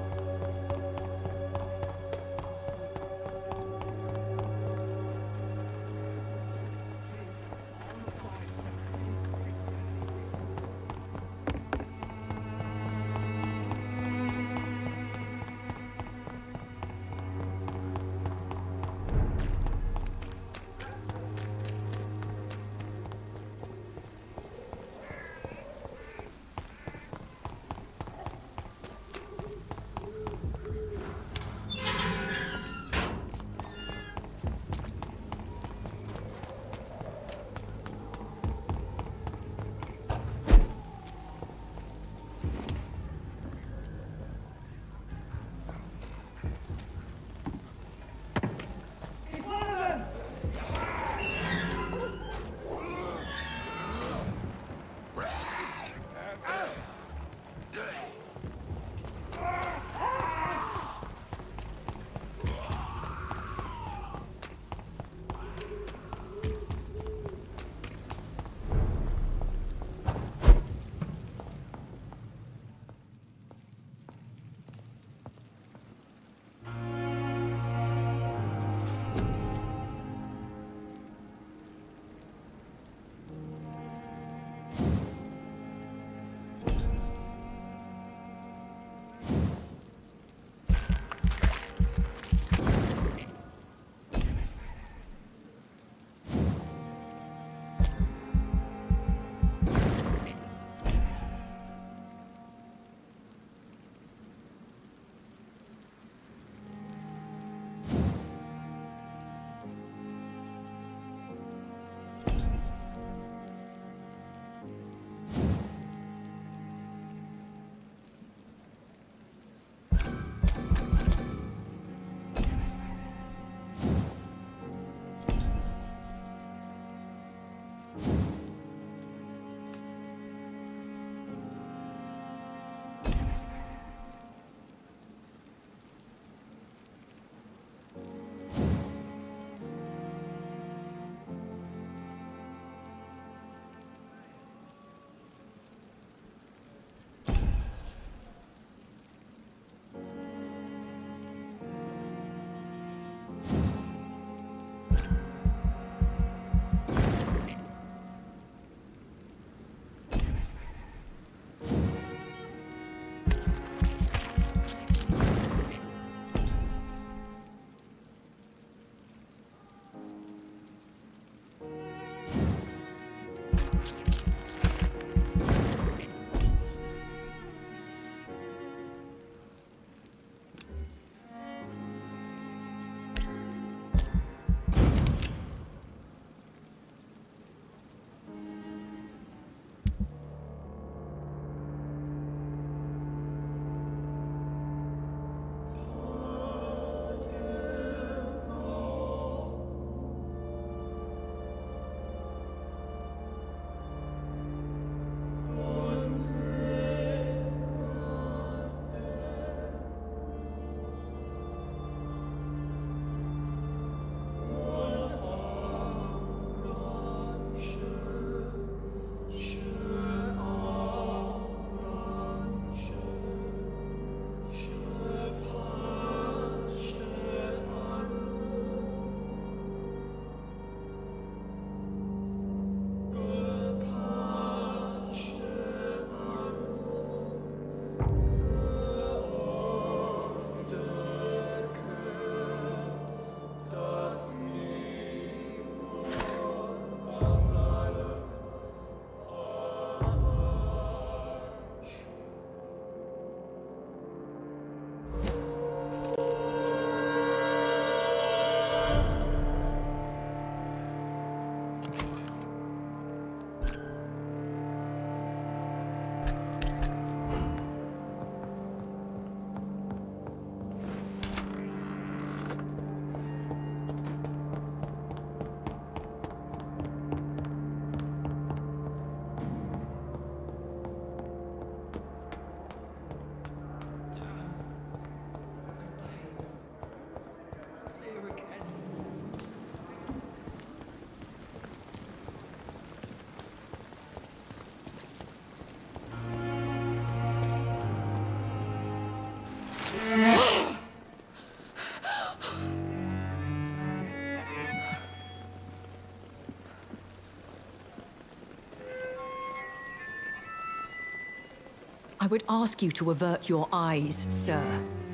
I would ask you to avert your eyes, sir.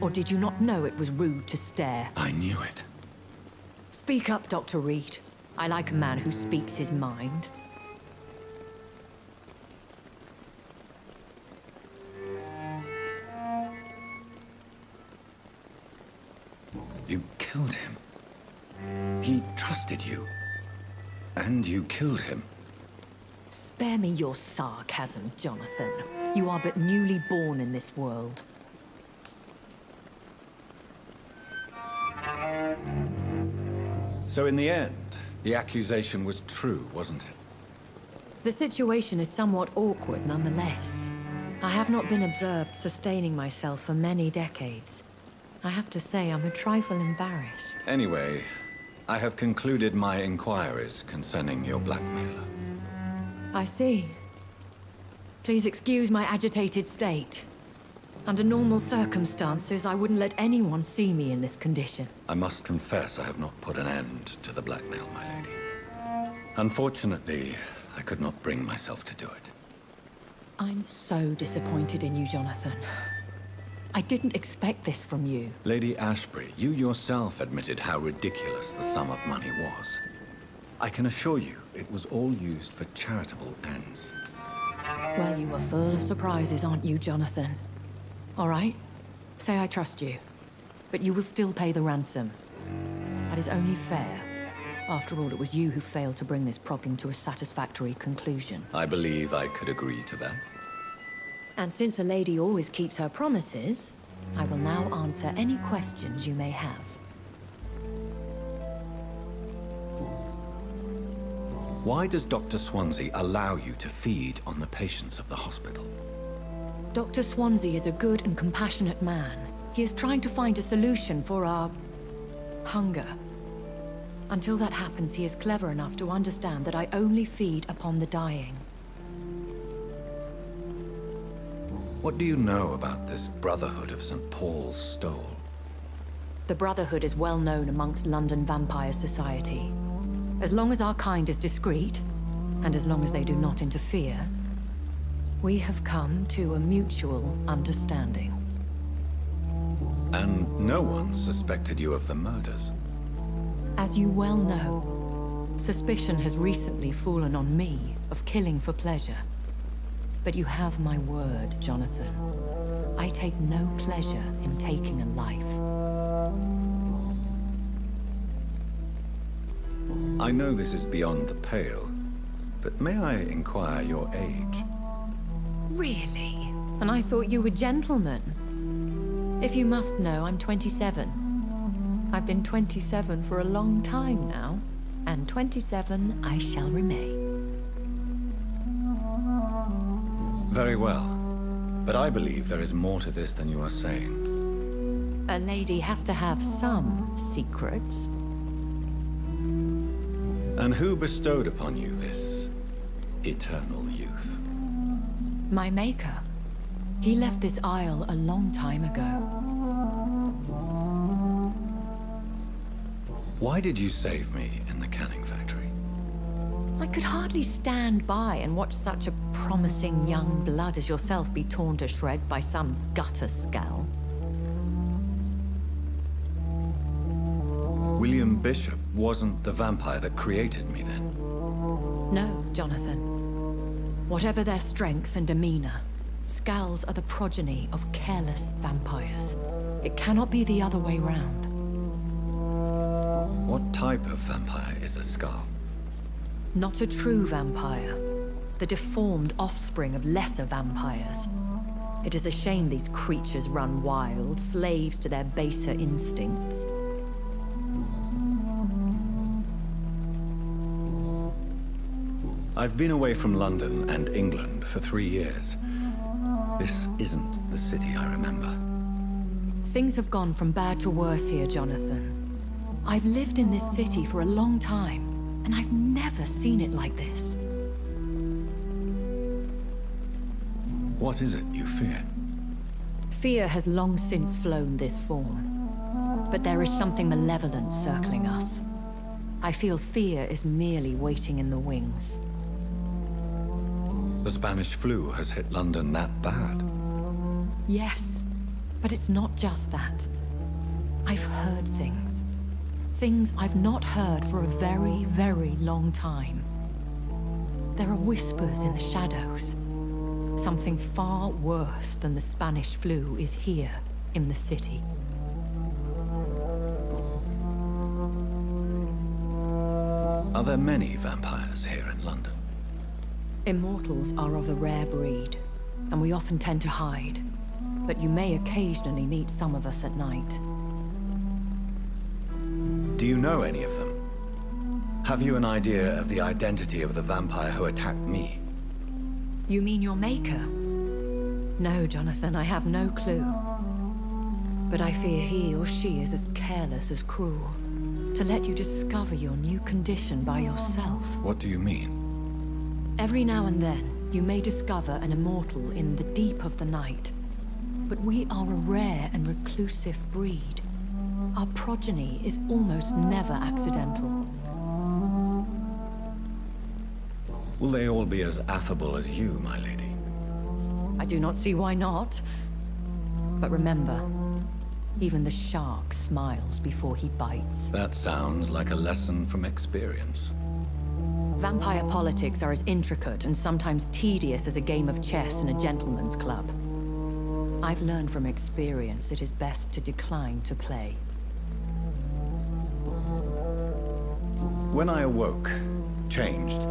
Or did you not know it was rude to stare? I knew it. Speak up, Dr. Reed. I like a man who speaks his mind. You killed him. He trusted you. And you killed him. Spare me your sarcasm, Jonathan. You are but newly born in this world. So in the end, the accusation was true, wasn't it? The situation is somewhat awkward nonetheless. I have not been observed sustaining myself for many decades. I have to say I'm a trifle embarrassed. Anyway, I have concluded my inquiries concerning your blackmailer. I see. Please excuse my agitated state. Under normal circumstances, I wouldn't let anyone see me in this condition. I must confess I have not put an end to the blackmail, my lady. Unfortunately, I could not bring myself to do it. I'm so disappointed in you, Jonathan. I didn't expect this from you. Lady Ashbury, you yourself admitted how ridiculous the sum of money was. I can assure you, it was all used for charitable ends. Well, you are full of surprises, aren't you, Jonathan? All right, say I trust you, but you will still pay the ransom. That is only fair. After all, it was you who failed to bring this problem to a satisfactory conclusion. I believe I could agree to that. And since a lady always keeps her promises, I will now answer any questions you may have. Why does Dr. Swansea allow you to feed on the patients of the hospital? Dr. Swansea is a good and compassionate man. He is trying to find a solution for our hunger. Until that happens, he is clever enough to understand that I only feed upon the dying. What do you know about this Brotherhood of St. Paul's Stole? The Brotherhood is well known amongst London Vampire Society. As long as our kind is discreet, and as long as they do not interfere, we have come to a mutual understanding. And no one suspected you of the murders? As you well know, suspicion has recently fallen on me of killing for pleasure. But you have my word, Jonathan. I take no pleasure in taking a life. I know this is beyond the pale, but may I inquire your age? Really? And I thought you were gentlemen. If you must know, I'm 27. I've been 27 for a long time now, and 27 I shall remain. Very well, but I believe there is more to this than you are saying. A lady has to have some secrets. And who bestowed upon you this eternal youth? My maker. He left this isle a long time ago. Why did you save me in the canning factory? I could hardly stand by and watch such a promising young blood as yourself be torn to shreds by some gutter scowl. William Bishop wasn't the vampire that created me then? No, Jonathan. Whatever their strength and demeanor, Scowls are the progeny of careless vampires. It cannot be the other way round. What type of vampire is a Scowl? Not a true vampire. The deformed offspring of lesser vampires. It is a shame these creatures run wild, slaves to their baser instincts. I've been away from London and England for 3 years. This isn't the city I remember. Things have gone from bad to worse here, Jonathan. I've lived in this city for a long time, and I've never seen it like this. What is it you fear? Fear has long since flown this form. But there is something malevolent circling us. I feel fear is merely waiting in the wings. The Spanish flu has hit London that bad? Yes, but it's not just that. I've heard things. Things I've not heard for a very, very long time. There are whispers in the shadows. Something far worse than the Spanish flu is here in the city. Are there many vampires here in London? Immortals are of a rare breed, and we often tend to hide. But you may occasionally meet some of us at night. Do you know any of them? Have you an idea of the identity of the vampire who attacked me? You mean your maker? No, Jonathan, I have no clue. But I fear he or she is as careless as cruel. To let you discover your new condition by yourself. What do you mean? Every now and then, you may discover an immortal in the deep of the night. But we are a rare and reclusive breed. Our progeny is almost never accidental. Will they all be as affable as you, my lady? I do not see why not. But remember, even the shark smiles before he bites. That sounds like a lesson from experience. Vampire politics are as intricate and sometimes tedious as a game of chess in a gentleman's club. I've learned from experience it is best to decline to play. When I awoke, changed,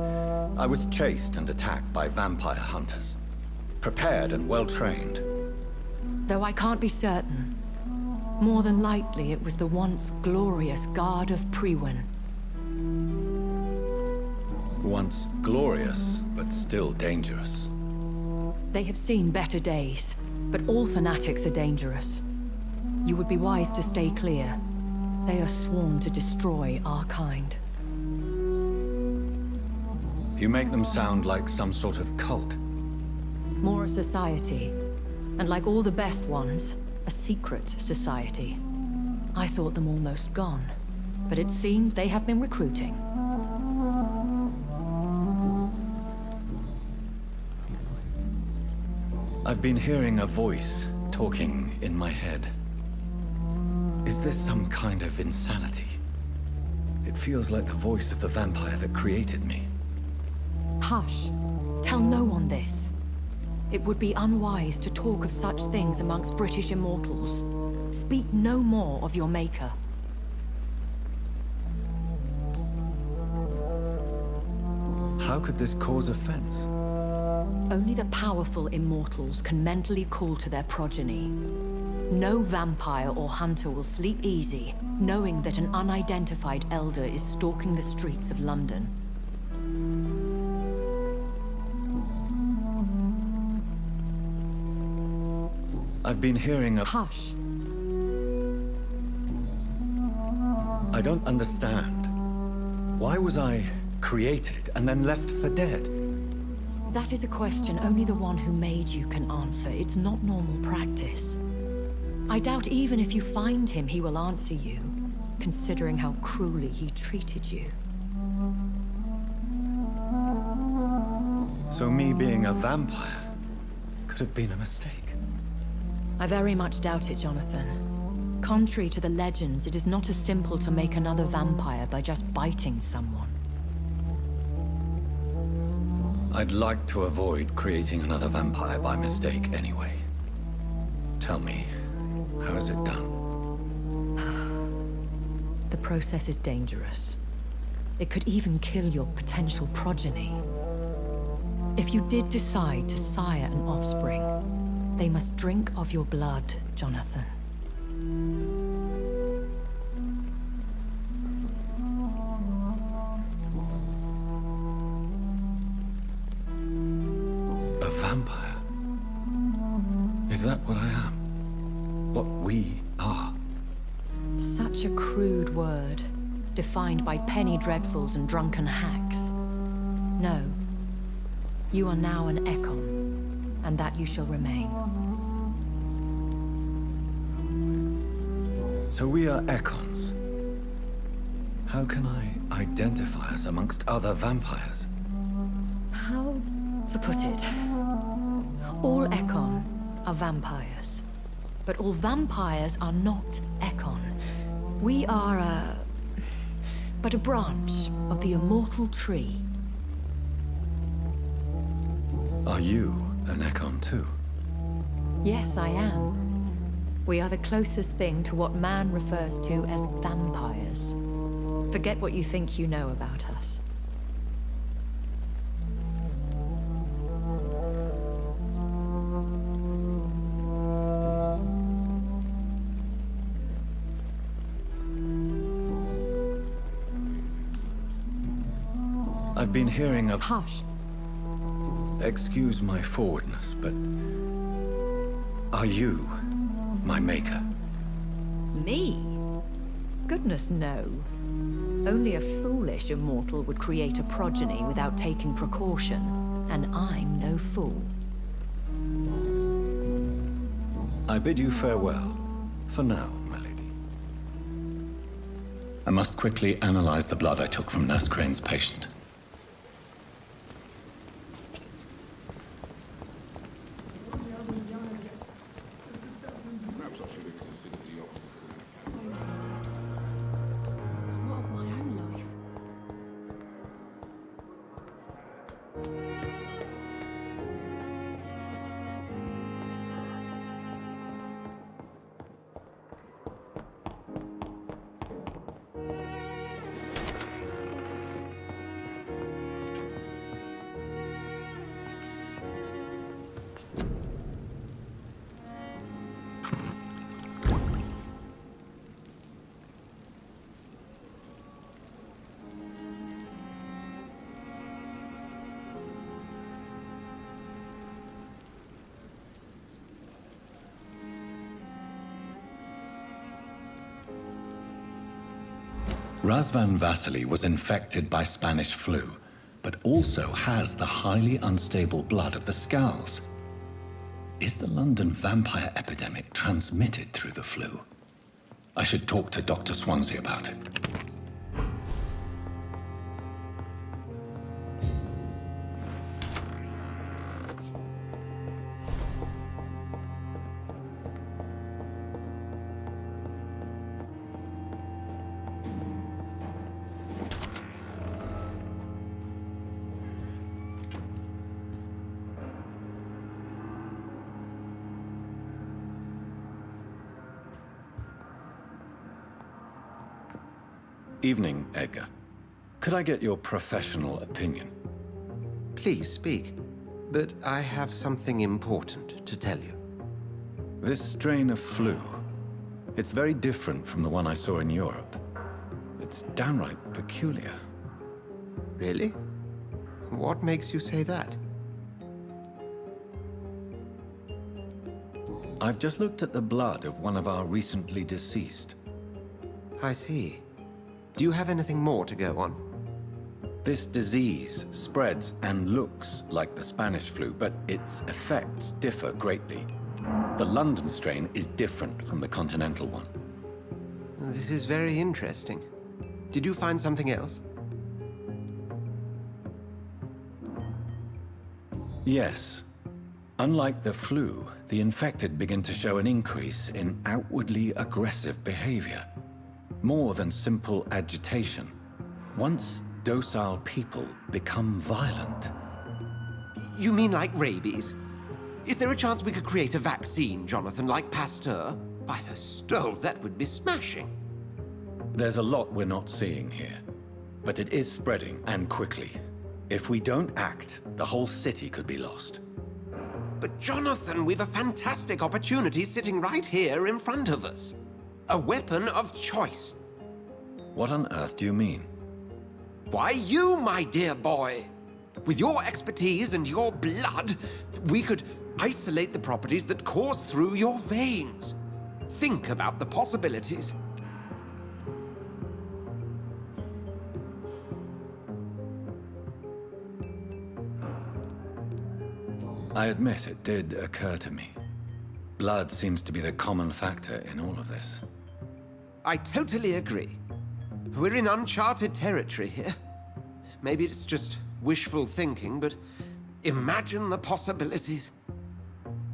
I was chased and attacked by vampire hunters. Prepared and well-trained. Though I can't be certain, more than likely it was the once glorious Guard of Priwen. Once glorious, but still dangerous. They have seen better days, but all fanatics are dangerous. You would be wise to stay clear. They are sworn to destroy our kind. You make them sound like some sort of cult. More a society, and like all the best ones, a secret society. I thought them almost gone, but it seemed they have been recruiting. I've been hearing a voice talking in my head. Is this some kind of insanity? It feels like the voice of the vampire that created me. Hush. Tell no one this. It would be unwise to talk of such things amongst British immortals. Speak no more of your maker. How could this cause offense? Only the powerful immortals can mentally call to their progeny. No vampire or hunter will sleep easy, knowing that an unidentified elder is stalking the streets of London. I've been hearing a... Hush. I don't understand. Why was I created and then left for dead? That is a question only the one who made you can answer. It's not normal practice. I doubt even if you find him, he will answer you, considering how cruelly he treated you. So me being a vampire could have been a mistake. I very much doubt it, Jonathan. Contrary to the legends, it is not as simple to make another vampire by just biting someone. I'd like to avoid creating another vampire by mistake anyway. Tell me, how is it done? The process is dangerous. It could even kill your potential progeny. If you did decide to sire an offspring, they must drink of your blood, Jonathan. A vampire? Is that what I am? What we are? Such a crude word, defined by penny dreadfuls and drunken hacks. No. You are now an Ekon, and that you shall remain. So we are Ekons. How can I identify us amongst other vampires? How to put it? All Ekon are vampires. But all vampires are not Ekon. We are but a branch of the immortal tree. Are you an Ekon too? Yes, I am. We are the closest thing to what man refers to as vampires. Forget what you think you know about us. I've been hearing of... Hush. Excuse my forwardness, but... Are you my maker? Me? Goodness, no. Only a foolish immortal would create a progeny without taking precaution, and I'm no fool. I bid you farewell, for now, my lady. I must quickly analyze the blood I took from Nurse Crane's patient. Razvan Vasily was infected by Spanish flu, but also has the highly unstable blood of the Scowls. Is the London vampire epidemic transmitted through the flu? I should talk to Dr. Swansea about it. Evening, Edgar. Could I get your professional opinion? Please speak, but I have something important to tell you. This strain of flu, it's very different from the one I saw in Europe. It's downright peculiar. Really? What makes you say that? I've just looked at the blood of one of our recently deceased. I see. Do you have anything more to go on? This disease spreads and looks like the Spanish flu, but its effects differ greatly. The London strain is different from the continental one. This is very interesting. Did you find something else? Yes. Unlike the flu, the infected begin to show an increase in outwardly aggressive behavior. More than simple agitation. Once docile people become violent. You mean like rabies? Is there a chance we could create a vaccine, Jonathan, like Pasteur? By the stove, that would be smashing. There's a lot we're not seeing here. But it is spreading, and quickly. If we don't act, the whole city could be lost. But Jonathan, we've a fantastic opportunity sitting right here in front of us. A weapon of choice. What on earth do you mean? Why, you, my dear boy. With your expertise and your blood, we could isolate the properties that course through your veins. Think about the possibilities. I admit it did occur to me. Blood seems to be the common factor in all of this. I totally agree. We're in uncharted territory here. Maybe it's just wishful thinking, but imagine the possibilities.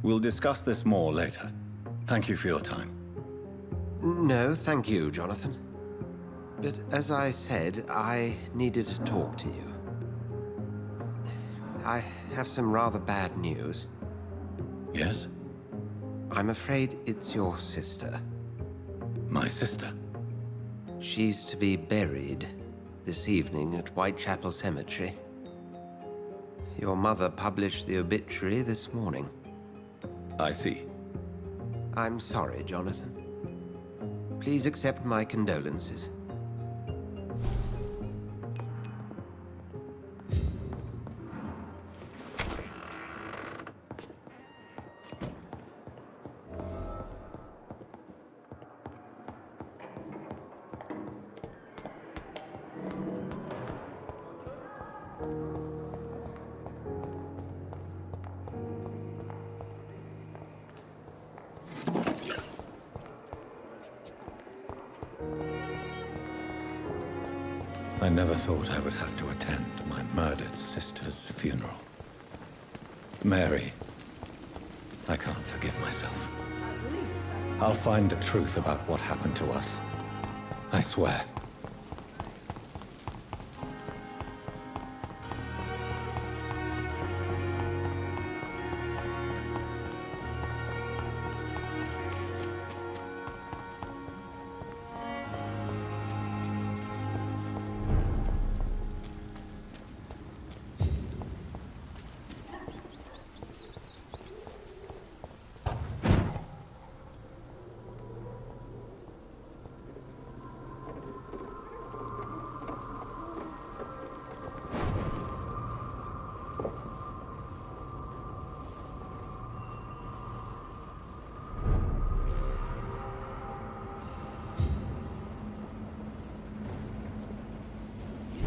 We'll discuss this more later. Thank you for your time. No, thank you, Jonathan. But as I said, I needed to talk to you. I have some rather bad news. Yes? I'm afraid it's your sister. My sister? She's to be buried this evening at Whitechapel Cemetery. Your mother published the obituary this morning. I see. I'm sorry, Jonathan. Please accept my condolences. I never thought I would have to attend my murdered sister's funeral. Mary, I can't forgive myself. I'll find the truth about what happened to us. I swear.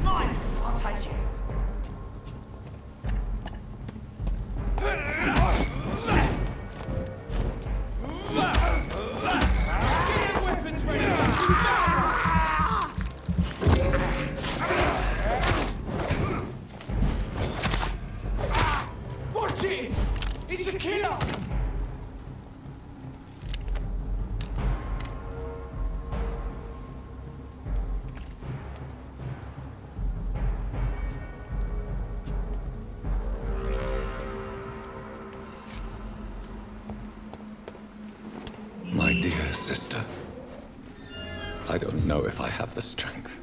Mine! I'll take it. Get your weapons ready! Watch it! It's a killer! My dear sister, I don't know if I have the strength.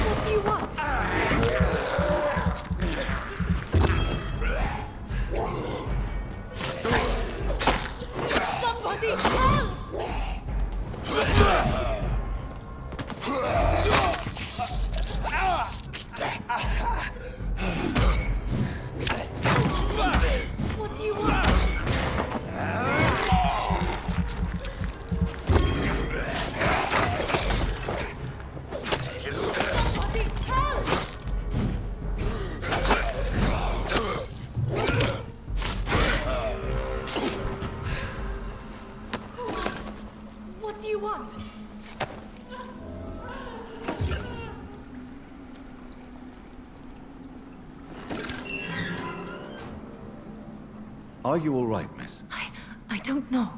What do you want? Somebody help! What do you want? Somebody help! What do you want? Are you all right, miss? I don't know.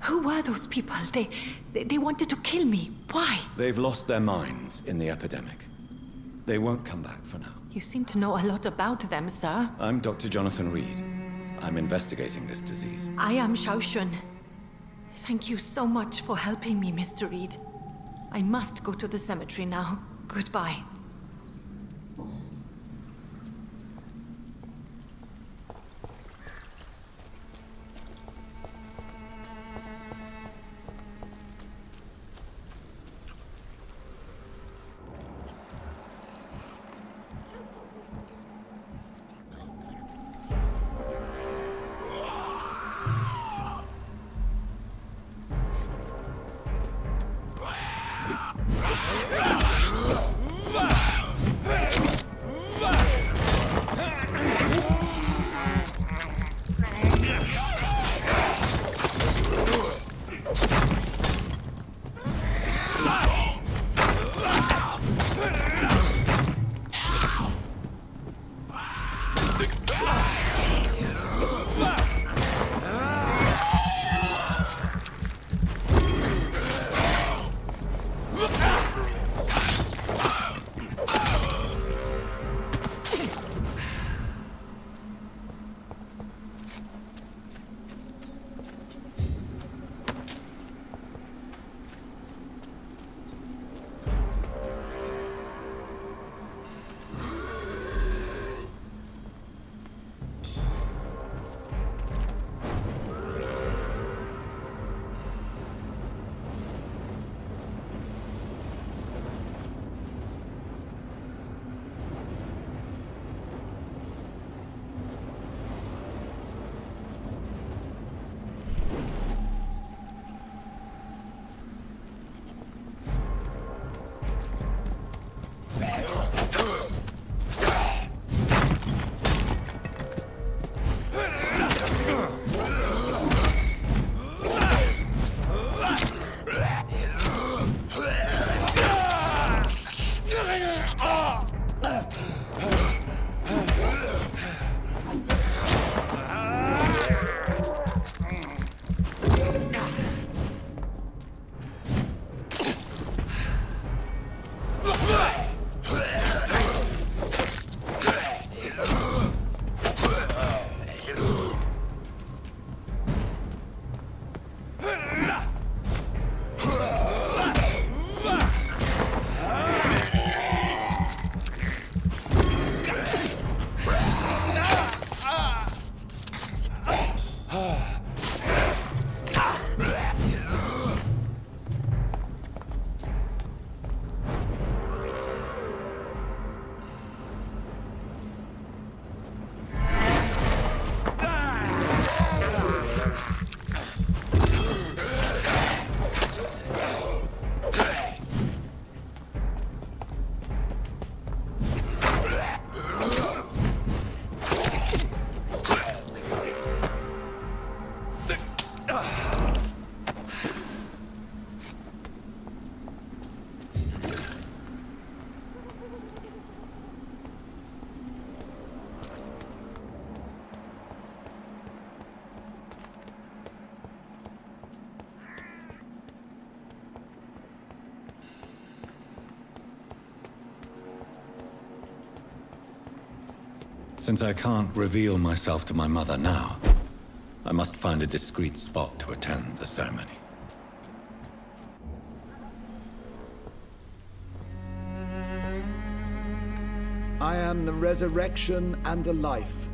Who were those people? They wanted to kill me. Why? They've lost their minds in the epidemic. They won't come back for now. You seem to know a lot about them, sir. I'm Dr. Jonathan Reed. I'm investigating this disease. I am Xiaoxun. Thank you so much for helping me, Mr. Reed. I must go to the cemetery now. Goodbye. Since I can't reveal myself to my mother now, I must find a discreet spot to attend the ceremony. I am the resurrection and the life.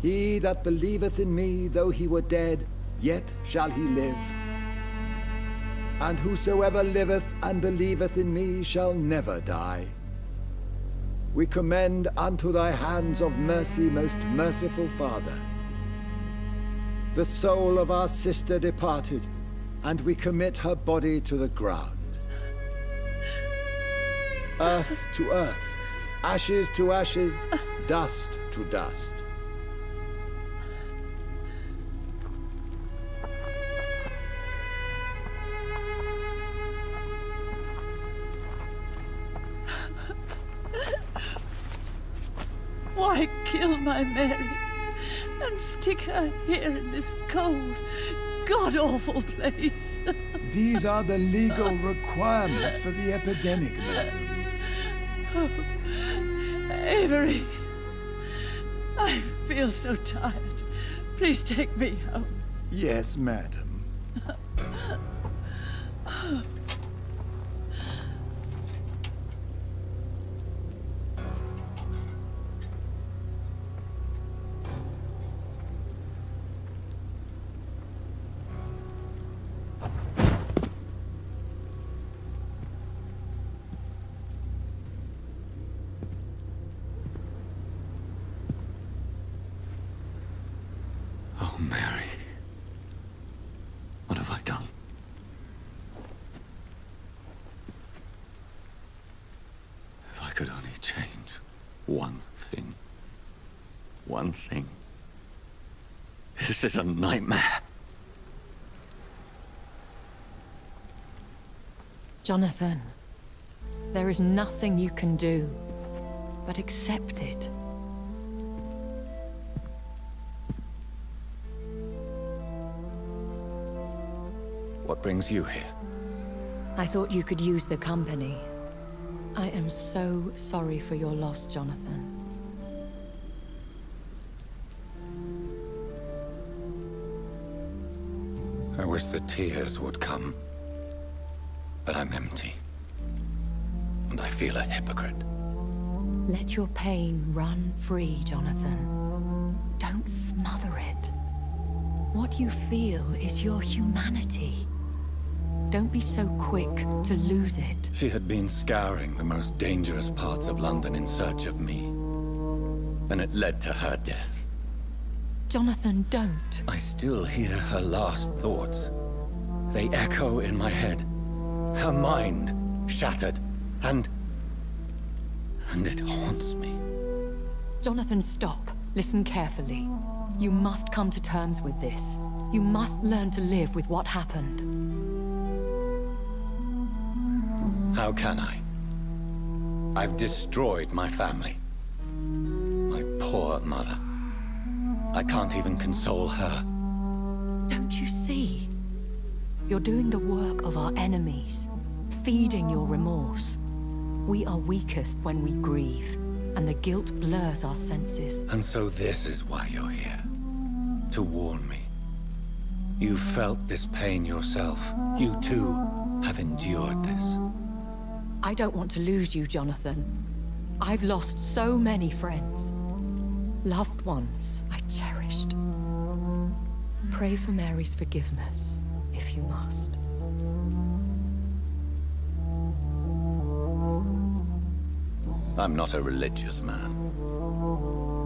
He that believeth in me, though he were dead, yet shall he live. And whosoever liveth and believeth in me shall never die. We commend unto thy hands of mercy, most merciful Father, the soul of our sister departed, and we commit her body to the ground. Earth to earth, ashes to ashes, dust to dust. Why kill my Mary and stick her here in this cold, god-awful place? These are the legal requirements for the epidemic, madam. Oh, Avery, I feel so tired. Please take me home. Yes, madam. Oh, Mary. What have I done? If I could only change one thing. One thing. This is a nightmare. Jonathan, there is nothing you can do but accept it. What brings you here? I thought you could use the company. I am so sorry for your loss, Jonathan. I wish the tears would come. But I'm empty. And I feel a hypocrite. Let your pain run free, Jonathan. Don't smother it. What you feel is your humanity. Don't be so quick to lose it. She had been scouring the most dangerous parts of London in search of me. And it led to her death. Jonathan, don't. I still hear her last thoughts. They echo in my head. Her mind shattered, and it haunts me. Jonathan, stop. Listen carefully. You must come to terms with this. You must learn to live with what happened. How can I? I've destroyed my family. My poor mother. I can't even console her. Don't you see? You're doing the work of our enemies, feeding your remorse. We are weakest when we grieve, and the guilt blurs our senses. And so this is why you're here. To warn me. You felt this pain yourself. You too have endured this. I don't want to lose you, Jonathan. I've lost so many friends. Loved ones I cherished. Pray for Mary's forgiveness, if you must. I'm not a religious man.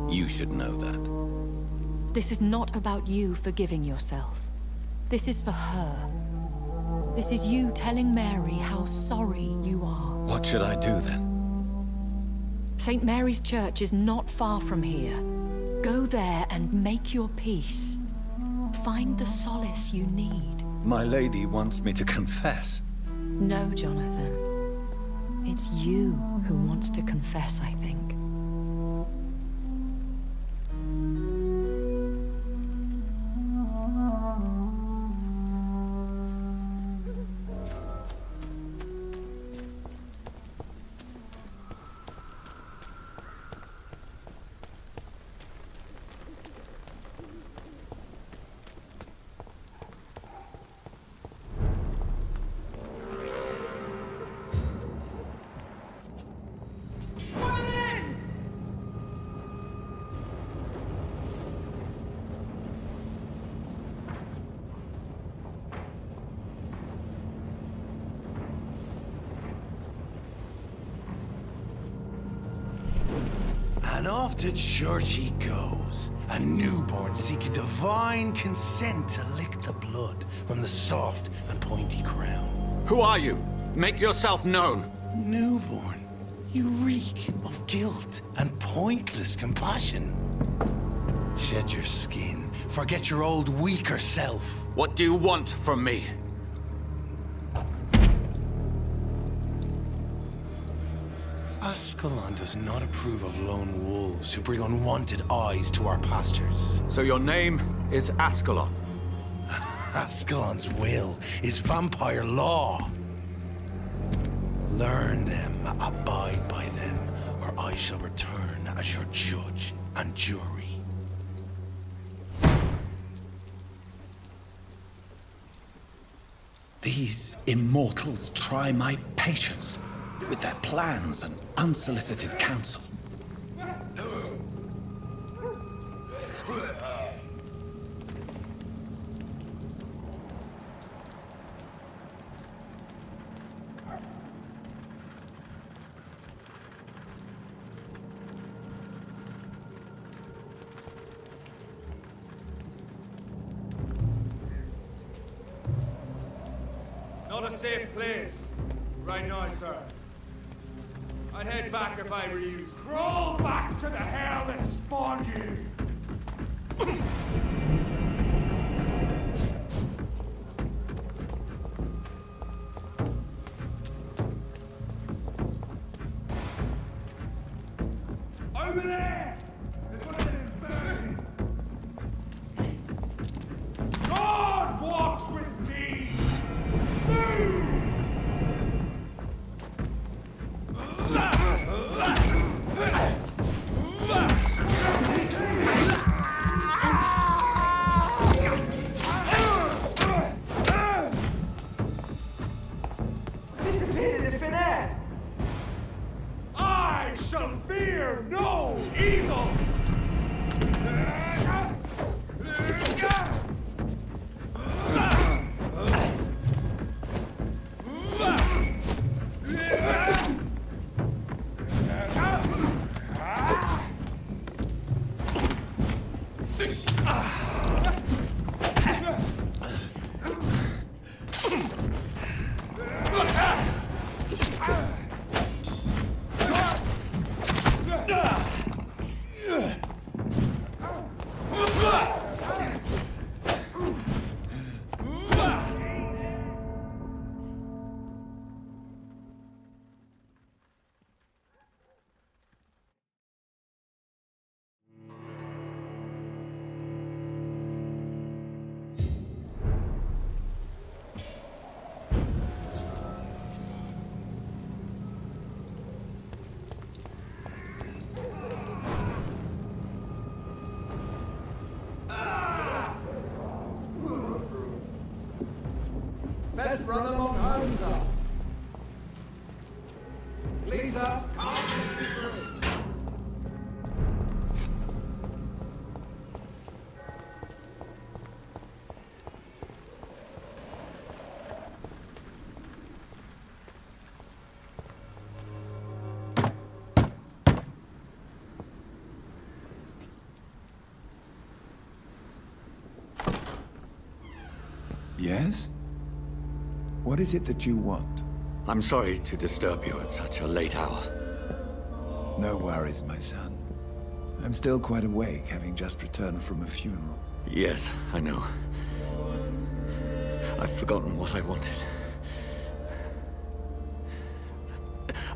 You should know that. This is not about you forgiving yourself. This is for her. This is you telling Mary how sorry you are. What should I do then? St. Mary's Church is not far from here. Go there and make your peace. Find the solace you need. My lady wants me to confess. No, Jonathan. It's you who wants to confess, I think. And off to church he goes, a newborn seeking divine consent to lick the blood from the soft and pointy crown. Who are you? Make yourself known. Newborn, you reek of guilt and pointless compassion. Shed your skin, forget your old weaker self. What do you want from me? Ascalon does not approve of lone wolves who bring unwanted eyes to our pastures. So your name is Ascalon? Ascalon's will is vampire law. Learn them, abide by them, or I shall return as your judge and jury. These immortals try my patience with their plans and unsolicited counsel. Not a safe place. Right now, sir. I'd head back if I were you. Crawl back to the hell that spawned you! Over there! There's one of them burning! God walks with me! Move! Disappeared in the thin air! I shall fear no evil! Best run along home, sir. Lisa, come. Yes? What is it that you want? I'm sorry to disturb you at such a late hour. No worries, my son. I'm still quite awake, having just returned from a funeral. Yes, I know. I've forgotten what I wanted.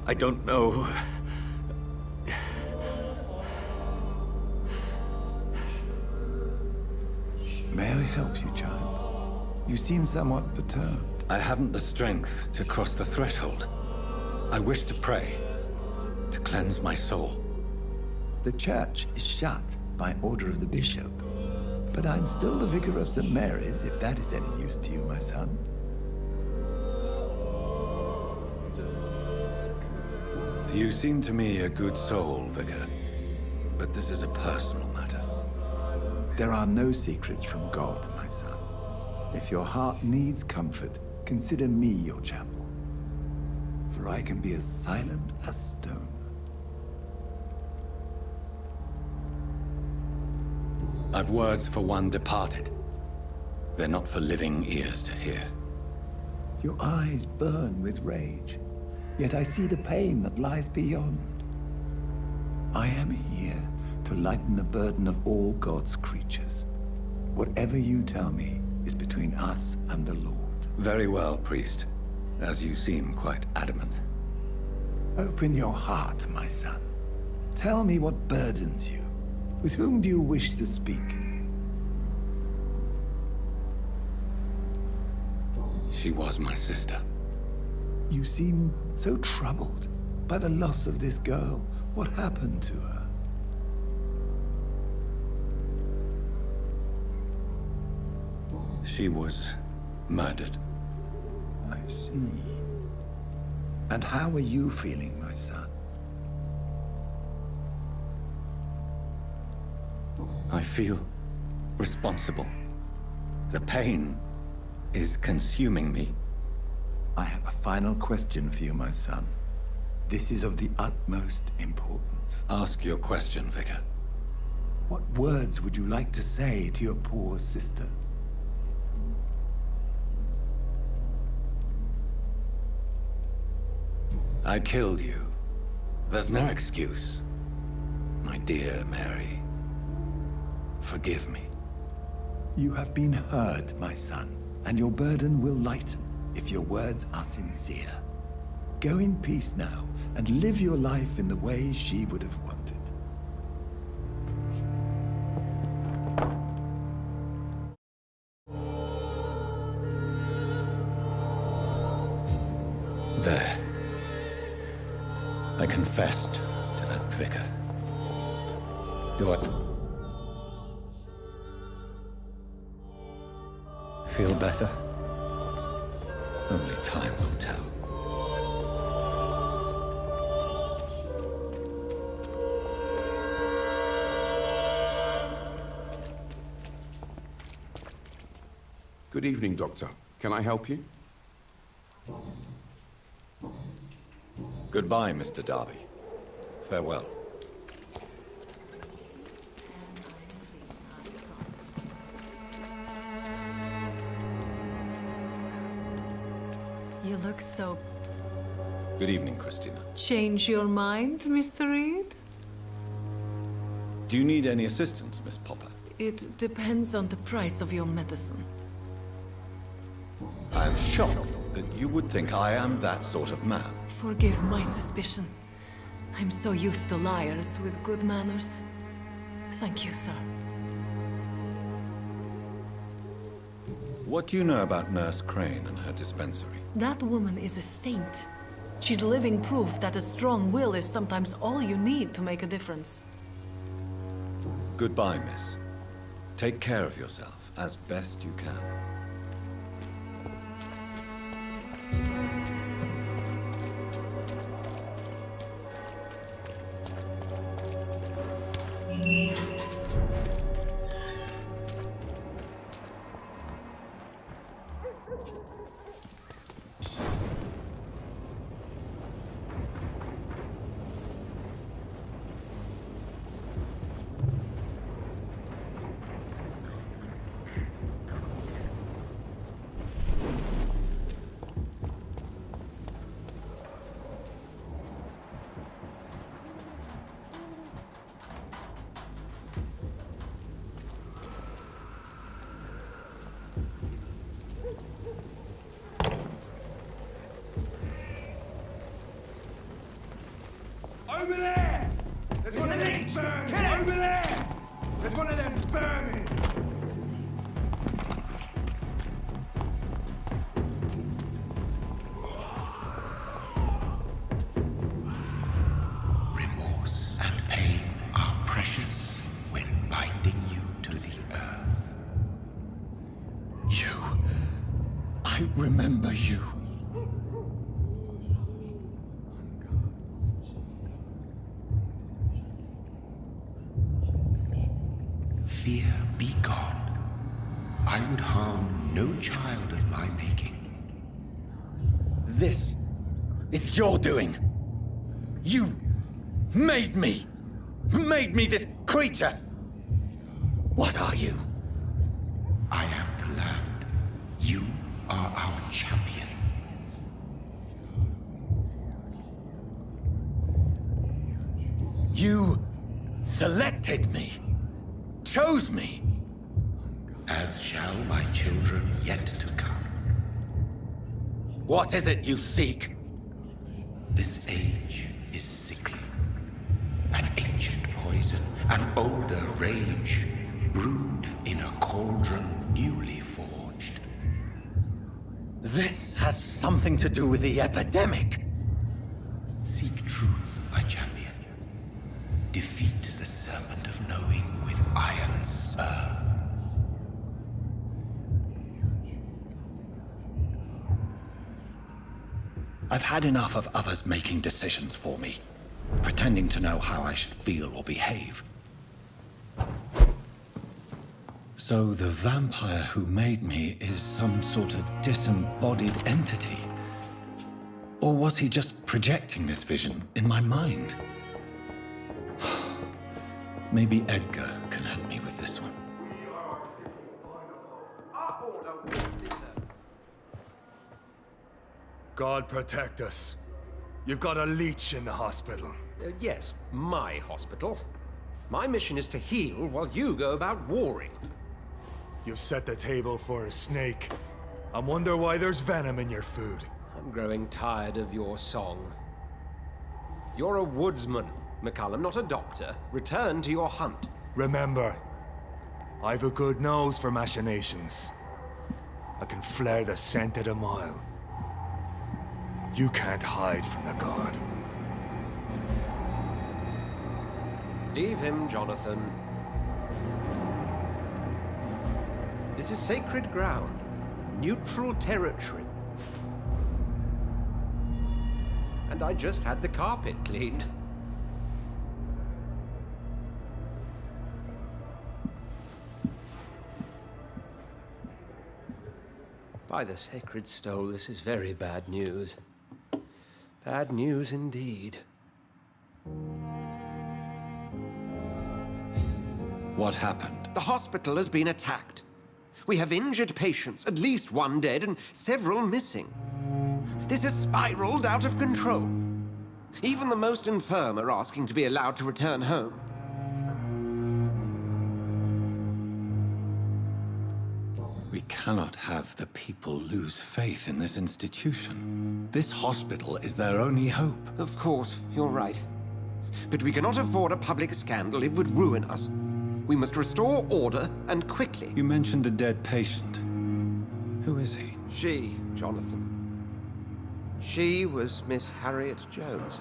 I don't know. May I help you, child? You seem somewhat perturbed. I haven't the strength to cross the threshold. I wish to pray, to cleanse my soul. The church is shut by order of the bishop. But I'm still the vicar of St. Mary's, if that is any use to you, my son. You seem to me a good soul, Vicar. But this is a personal matter. There are no secrets from God, my son. If your heart needs comfort, consider me your chapel. For I can be as silent as stone. I've words for one departed. They're not for living ears to hear. Your eyes burn with rage, yet I see the pain that lies beyond. I am here to lighten the burden of all God's creatures. Whatever you tell me is between us and the Lord. Very well, priest. As you seem quite adamant. Open your heart, my son. Tell me what burdens you. With whom do you wish to speak? She was my sister. You seem so troubled by the loss of this girl. What happened to her? She was murdered. I see. And how are you feeling, my son? I feel responsible. The pain is consuming me. I have a final question for you, my son. This is of the utmost importance. Ask your question, Vicar. What words would you like to say to your poor sister? I killed you. There's no excuse. My dear Mary, forgive me. You have been heard, my son, and your burden will lighten if your words are sincere. Go in peace now, and live your life in the way she would have wanted. There. I confessed to that vicar. Do I feel better? Only time will tell. Good evening, Doctor. Can I help you? Goodbye, Mr. Darby. Farewell. You look so... Good evening, Christina. Change your mind, Mr. Reed? Do you need any assistance, Miss Popper? It depends on the price of your medicine. I'm shocked that you would think I am that sort of man. Forgive my suspicion. I'm so used to liars with good manners. Thank you, sir. What do you know about Nurse Crane and her dispensary? That woman is a saint. She's living proof that a strong will is sometimes all you need to make a difference. Goodbye, miss. Take care of yourself as best you can. Over there! There's one of them vermin! Over there! There's one of them vermin! Remorse and pain are precious when binding you to the earth. You. I remember you. Fear be gone. I would harm no child of my making. This is your doing. You made me this creature. What are you? I am the land. You are our champion. You selected me, chose me. As shall my children yet to come. What is it you seek? This age is sickly. An ancient poison, an older rage, brewed in a cauldron newly forged. This has something to do with the epidemic. Seek truth, my champion. Defeat the serpent of knowing with iron spur. I've had enough of others making decisions for me, pretending to know how I should feel or behave. So the vampire who made me is some sort of disembodied entity? Or was he just projecting this vision in my mind? Maybe Edgar can help me with this one. God protect us. You've got a leech in the hospital. Yes, my hospital. My mission is to heal while you go about warring. You've set the table for a snake. I wonder why there's venom in your food. I'm growing tired of your song. You're a woodsman, McCallum, not a doctor. Return to your hunt. Remember, I've a good nose for machinations. I can flare the scent at a mile. You can't hide from the god. Leave him, Jonathan. This is sacred ground. Neutral territory. And I just had the carpet cleaned. By the sacred stole, this is very bad news. Bad news indeed. What happened? The hospital has been attacked. We have injured patients, at least one dead and several missing. This has spiraled out of control. Even the most infirm are asking to be allowed to return home. We cannot have the people lose faith in this institution. This hospital is their only hope. Of course, you're right. But we cannot afford a public scandal. It would ruin us. We must restore order, and quickly. You mentioned a dead patient. Who is he? She, Jonathan. She was Miss Harriet Jones.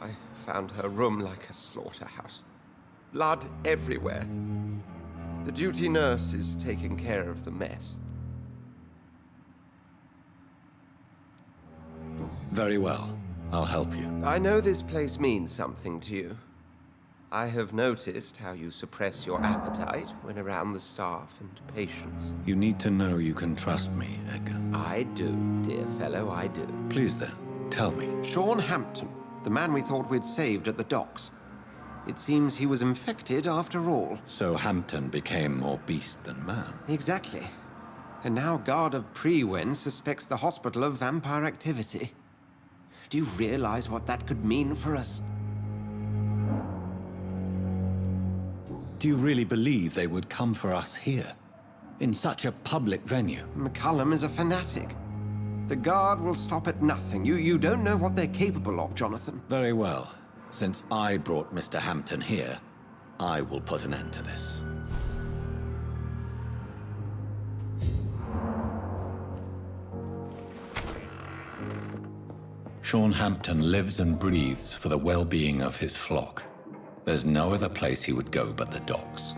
I found her room like a slaughterhouse. Blood everywhere. The duty nurse is taking care of the mess. Very well. I'll help you. I know this place means something to you. I have noticed how you suppress your appetite when around the staff and patients. You need to know you can trust me, Edgar. I do, dear fellow, I do. Please then, tell me. Sean Hampton, the man we thought we'd saved at the docks. It seems he was infected after all. So Hampton became more beast than man. Exactly. And now Guard of Prewen suspects the hospital of vampire activity. Do you realize what that could mean for us? Do you really believe they would come for us here? In such a public venue? McCallum is a fanatic. The Guard will stop at nothing. You don't know what they're capable of, Jonathan. Very well. Since I brought Mr. Hampton here, I will put an end to this. Sean Hampton lives and breathes for the well-being of his flock. There's no other place he would go but the docks.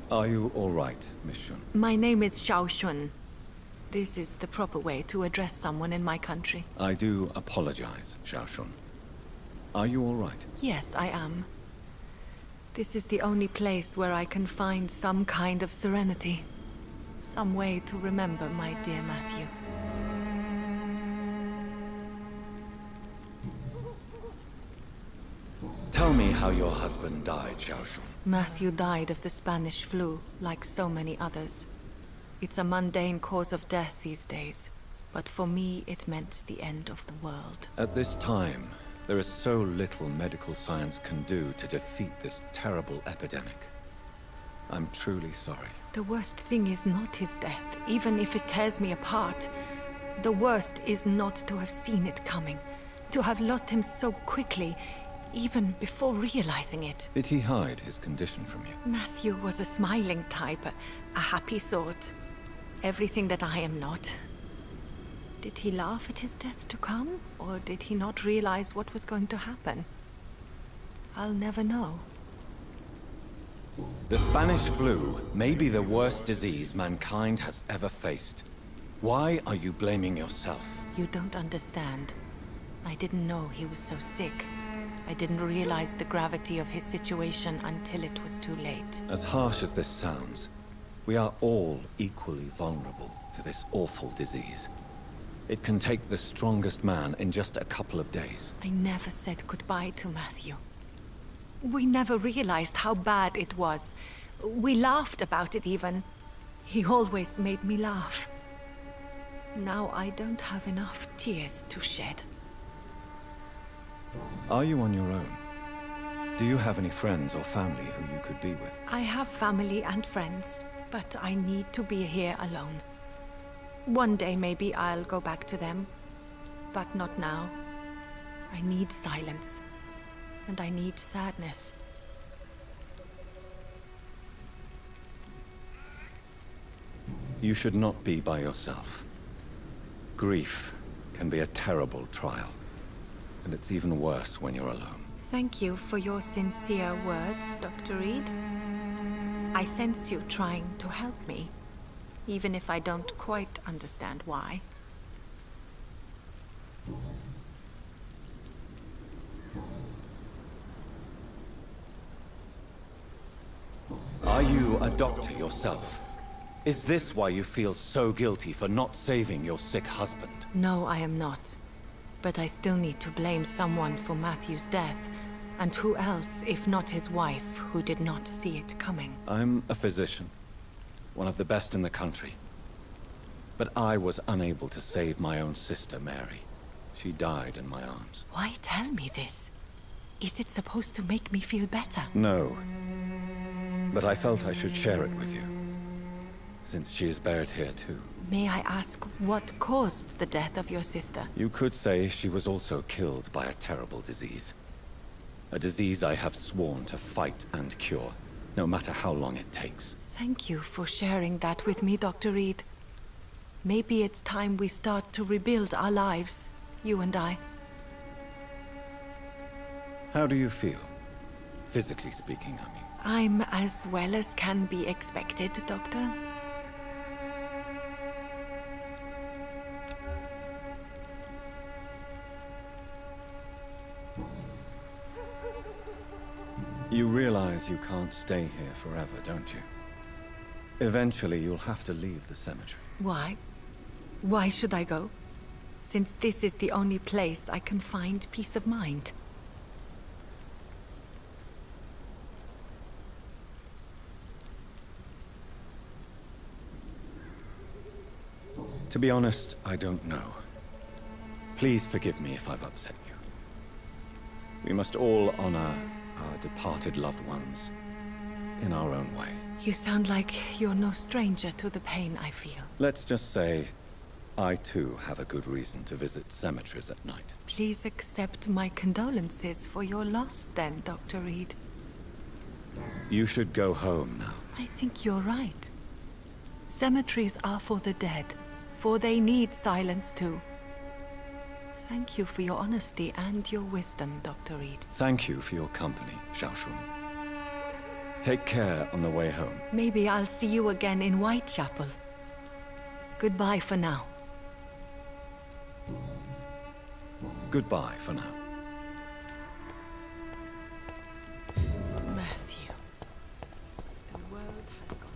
Are you all right, Miss Shun? My name is Xiao Shun. This is the proper way to address someone in my country. I do apologize, Xiao Shun. Are you all right? Yes, I am. This is the only place where I can find some kind of serenity. Some way to remember my dear Matthew. Tell me how your husband died, Xiao Shun. Matthew died of the Spanish flu, like so many others. It's a mundane cause of death these days, but for me it meant the end of the world. At this time, there is so little medical science can do to defeat this terrible epidemic. I'm truly sorry. The worst thing is not his death, even if it tears me apart. The worst is not to have seen it coming, to have lost him so quickly, even before realizing it. Did he hide his condition from you? Matthew was a smiling type, a happy sort. Everything that I am not. Did he laugh at his death to come, or did he not realize what was going to happen? I'll never know. The Spanish flu may be the worst disease mankind has ever faced. Why are you blaming yourself? You don't understand. I didn't know he was so sick. I didn't realize the gravity of his situation until it was too late. As harsh as this sounds, we are all equally vulnerable to this awful disease. It can take the strongest man in just a couple of days. I never said goodbye to Matthew. We never realized how bad it was. We laughed about it even. He always made me laugh. Now I don't have enough tears to shed. Are you on your own? Do you have any friends or family who you could be with? I have family and friends, but I need to be here alone. One day maybe I'll go back to them, but not now. I need silence, and I need sadness. You should not be by yourself. Grief can be a terrible trial, and it's even worse when you're alone. Thank you for your sincere words, Dr. Reed. I sense you trying to help me, even if I don't quite understand why. Are you a doctor yourself? Is this why you feel so guilty for not saving your sick husband? No, I am not. But I still need to blame someone for Matthew's death. And who else, if not his wife, who did not see it coming? I'm a physician, one of the best in the country. But I was unable to save my own sister, Mary. She died in my arms. Why tell me this? Is it supposed to make me feel better? No. But I felt I should share it with you, since she is buried here too. May I ask what caused the death of your sister? You could say she was also killed by a terrible disease. A disease I have sworn to fight and cure, no matter how long it takes. Thank you for sharing that with me, Dr. Reed. Maybe it's time we start to rebuild our lives, you and I. How do you feel? Physically speaking, I mean. I'm as well as can be expected, Doctor. You realize you can't stay here forever, don't you? Eventually, you'll have to leave the cemetery. Why? Why should I go? Since this is the only place I can find peace of mind. To be honest, I don't know. Please forgive me if I've upset you. We must all honor our departed loved ones in our own way. You sound like you're no stranger to the pain I feel. Let's just say, I too have a good reason to visit cemeteries at night. Please accept my condolences for your loss then, Dr. Reed. You should go home now. I think you're right. Cemeteries are for the dead, for they need silence too. Thank you for your honesty and your wisdom, Dr. Reed. Thank you for your company, Xiaoshun. Take care on the way home. Maybe I'll see you again in Whitechapel. Goodbye for now. Goodbye for now. Matthew. The world has gone.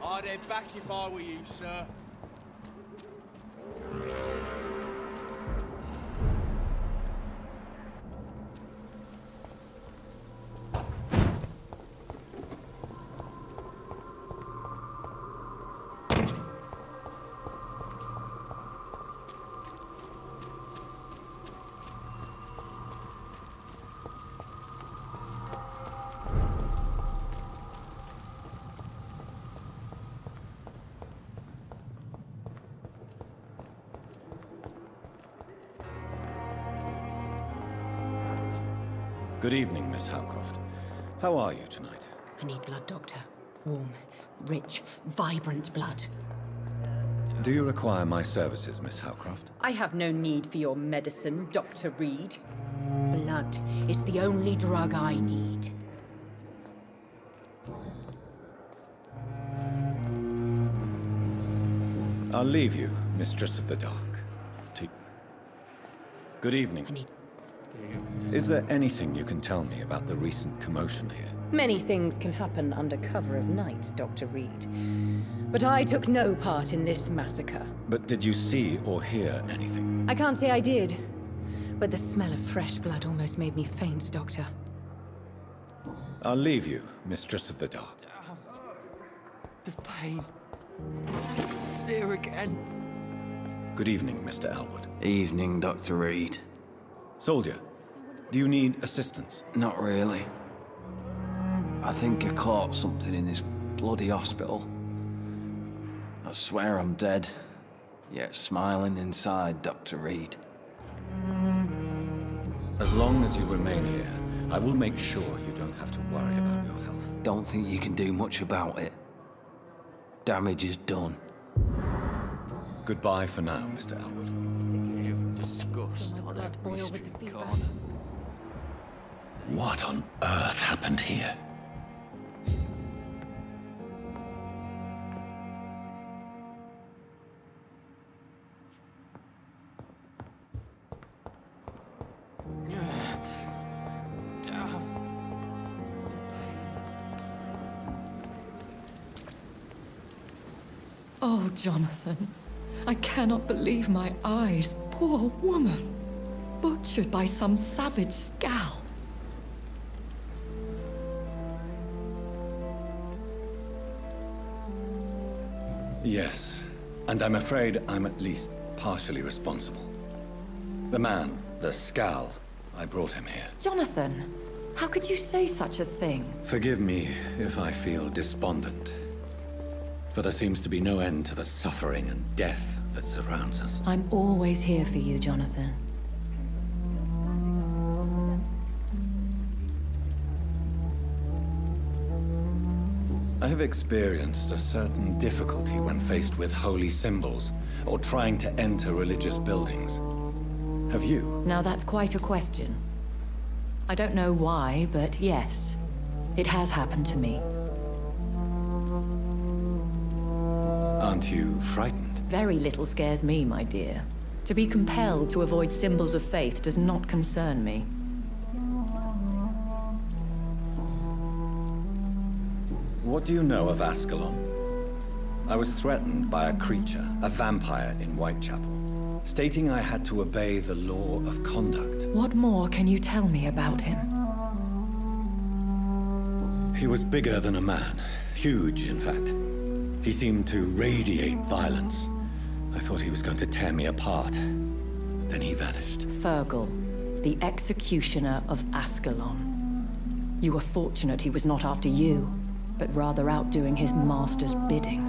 I'd head back if I were you, sir. Good evening, Miss Howcroft. How are you tonight? I need blood, Doctor. Warm, rich, vibrant blood. Do you require my services, Miss Howcroft? I have no need for your medicine, Dr. Reed. Blood is the only drug I need. I'll leave you, Mistress of the Dark. Good evening. Is there anything you can tell me about the recent commotion here? Many things can happen under cover of night, Dr. Reed. But I took no part in this massacre. But did you see or hear anything? I can't say I did. But the smell of fresh blood almost made me faint, Doctor. I'll leave you, Mistress of the Dark. The pain. It's here again. Good evening, Mr. Elwood. Evening, Dr. Reed. Soldier, Do you need assistance? Not really. I think I caught something in this bloody hospital. I swear I'm dead, yet smiling inside, Dr. Reed. As long as you remain here, I will make sure you don't have to worry about your health. Don't think you can do much about it. Damage is done. Goodbye for now, Mr. Elwood. Disgust on every street corner. What on earth happened here? Oh, Jonathan. I cannot believe my eyes. Poor woman. Butchered by some savage scowl. Yes, and I'm afraid I'm at least partially responsible. The man, the Scal, I brought him here. Jonathan, how could you say such a thing? Forgive me if I feel despondent, for there seems to be no end to the suffering and death that surrounds us. I'm always here for you, Jonathan. I have experienced a certain difficulty when faced with holy symbols, or trying to enter religious buildings. Have you? Now that's quite a question. I don't know why, but yes, it has happened to me. Aren't you frightened? Very little scares me, my dear. To be compelled to avoid symbols of faith does not concern me. What do you know of Ascalon? I was threatened by a creature, a vampire in Whitechapel, stating I had to obey the law of conduct. What more can you tell me about him? He was bigger than a man. Huge, in fact. He seemed to radiate violence. I thought he was going to tear me apart. Then he vanished. Fergal, the executioner of Ascalon. You were fortunate he was not after you, but rather out doing his master's bidding.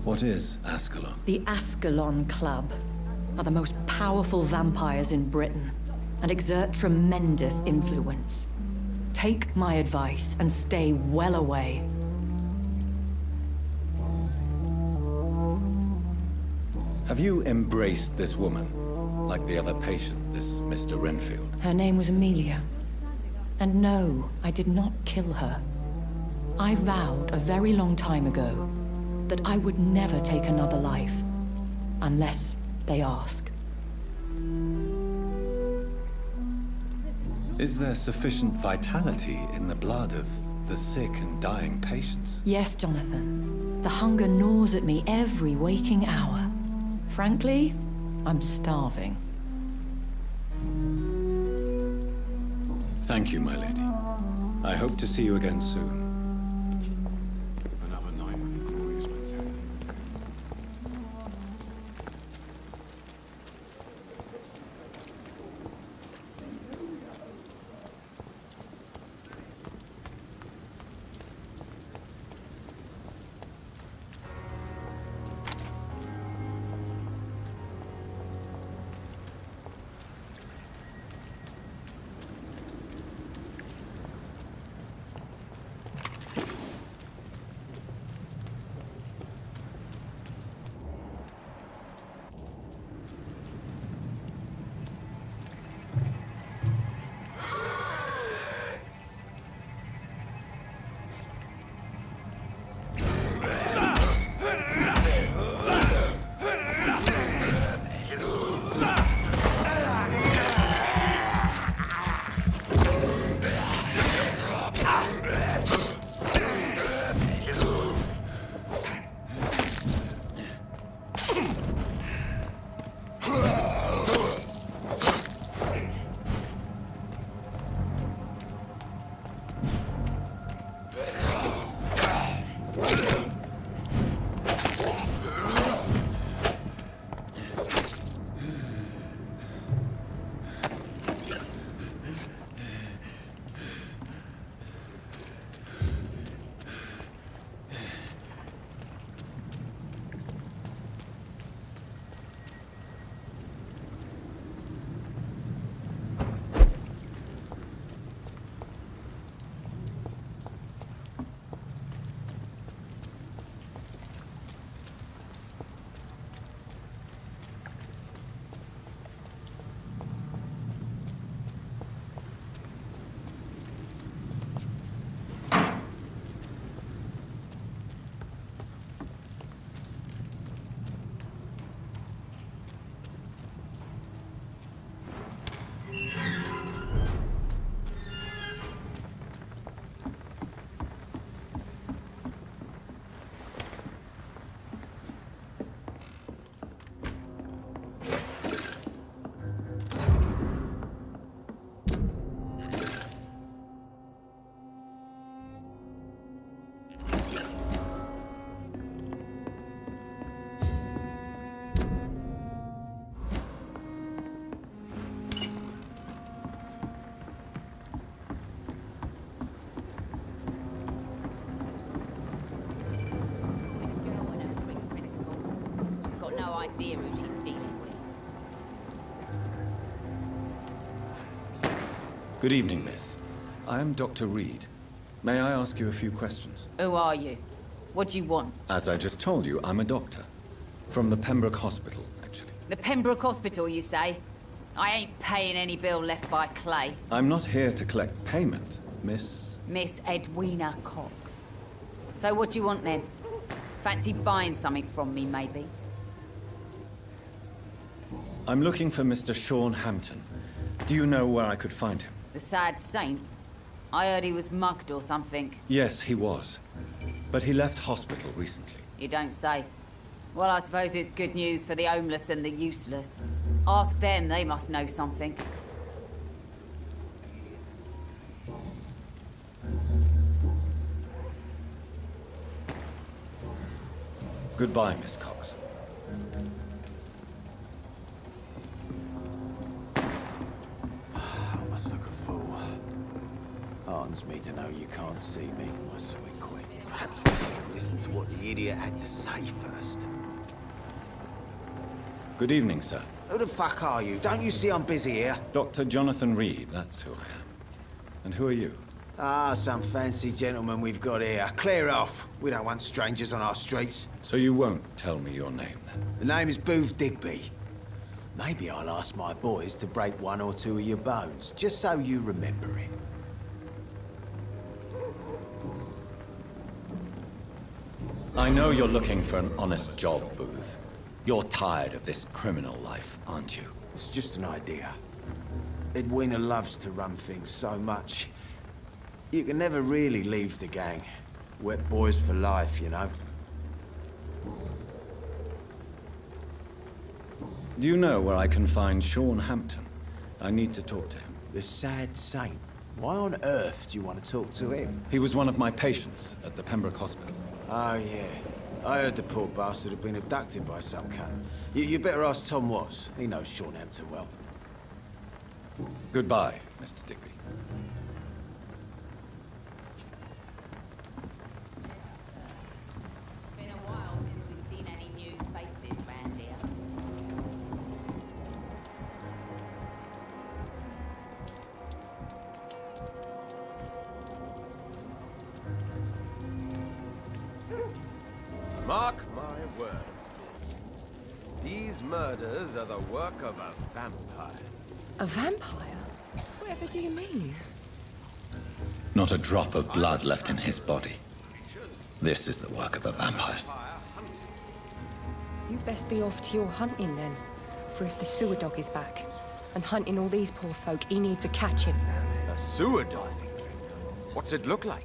What is Ascalon? The Ascalon Club are the most powerful vampires in Britain and exert tremendous influence. Take my advice and stay well away. Have you embraced this woman, like the other patient, this Mr. Renfield? Her name was Amelia. And no, I did not kill her. I vowed a very long time ago that I would never take another life, unless they ask. Is there sufficient vitality in the blood of the sick and dying patients? Yes, Jonathan. The hunger gnaws at me every waking hour. Frankly, I'm starving. Thank you, my lady. I hope to see you again soon. Another night with the glorious Vampyr. idea who she's dealing with. Good evening, miss. I am Dr. Reed. May I ask you a few questions? Who are you? What do you want? As I just told you, I'm a doctor. From the Pembroke Hospital, actually. The Pembroke Hospital, you say? I ain't paying any bill left by Clay. I'm not here to collect payment, miss. Miss Edwina Cox. So what do you want then? Fancy buying something from me, maybe? I'm looking for Mr. Sean Hampton. Do you know where I could find him? The sad saint? I heard he was mugged or something. Yes, he was. But he left hospital recently. You don't say. Well, I suppose it's good news for the homeless and the useless. Ask them, they must know something. Goodbye, Miss Cox. I must look a fool. Heartens me to know you can't see me, my sweet queen. Perhaps we should listen to what the idiot had to say first. Good evening, sir. Who the fuck are you? Don't you see I'm busy here? Dr. Jonathan Reed, that's who I am. And who are you? Ah, some fancy gentleman we've got here. Clear off. We don't want strangers on our streets. So you won't tell me your name, then? The name is Booth Digby. Maybe I'll ask my boys to break one or two of your bones, just so you remember it. I know you're looking for an honest job, Booth. You're tired of this criminal life, aren't you? It's just an idea. Edwina loves to run things so much. You can never really leave the gang. Wet boys for life, you know. Do you know where I can find Sean Hampton? I need to talk to him. The sad saint. Why on earth do you want to talk to him? He was one of my patients at the Pembroke Hospital. Oh, yeah. I heard the poor bastard had been abducted by some cunt. You better ask Tom Watts. He knows Sean Hampton well. Goodbye, Mr. Digby. Been a while since we've seen any new faces round here. Mark my words. These murders are the work of a vampire. A vampire? Whatever do you mean? Not a drop of blood left in his body. This is the work of a vampire. You best be off to your hunting then. For if the sewer dog is back, and hunting all these poor folk, he needs to catch him. A sewer dog? What's it look like?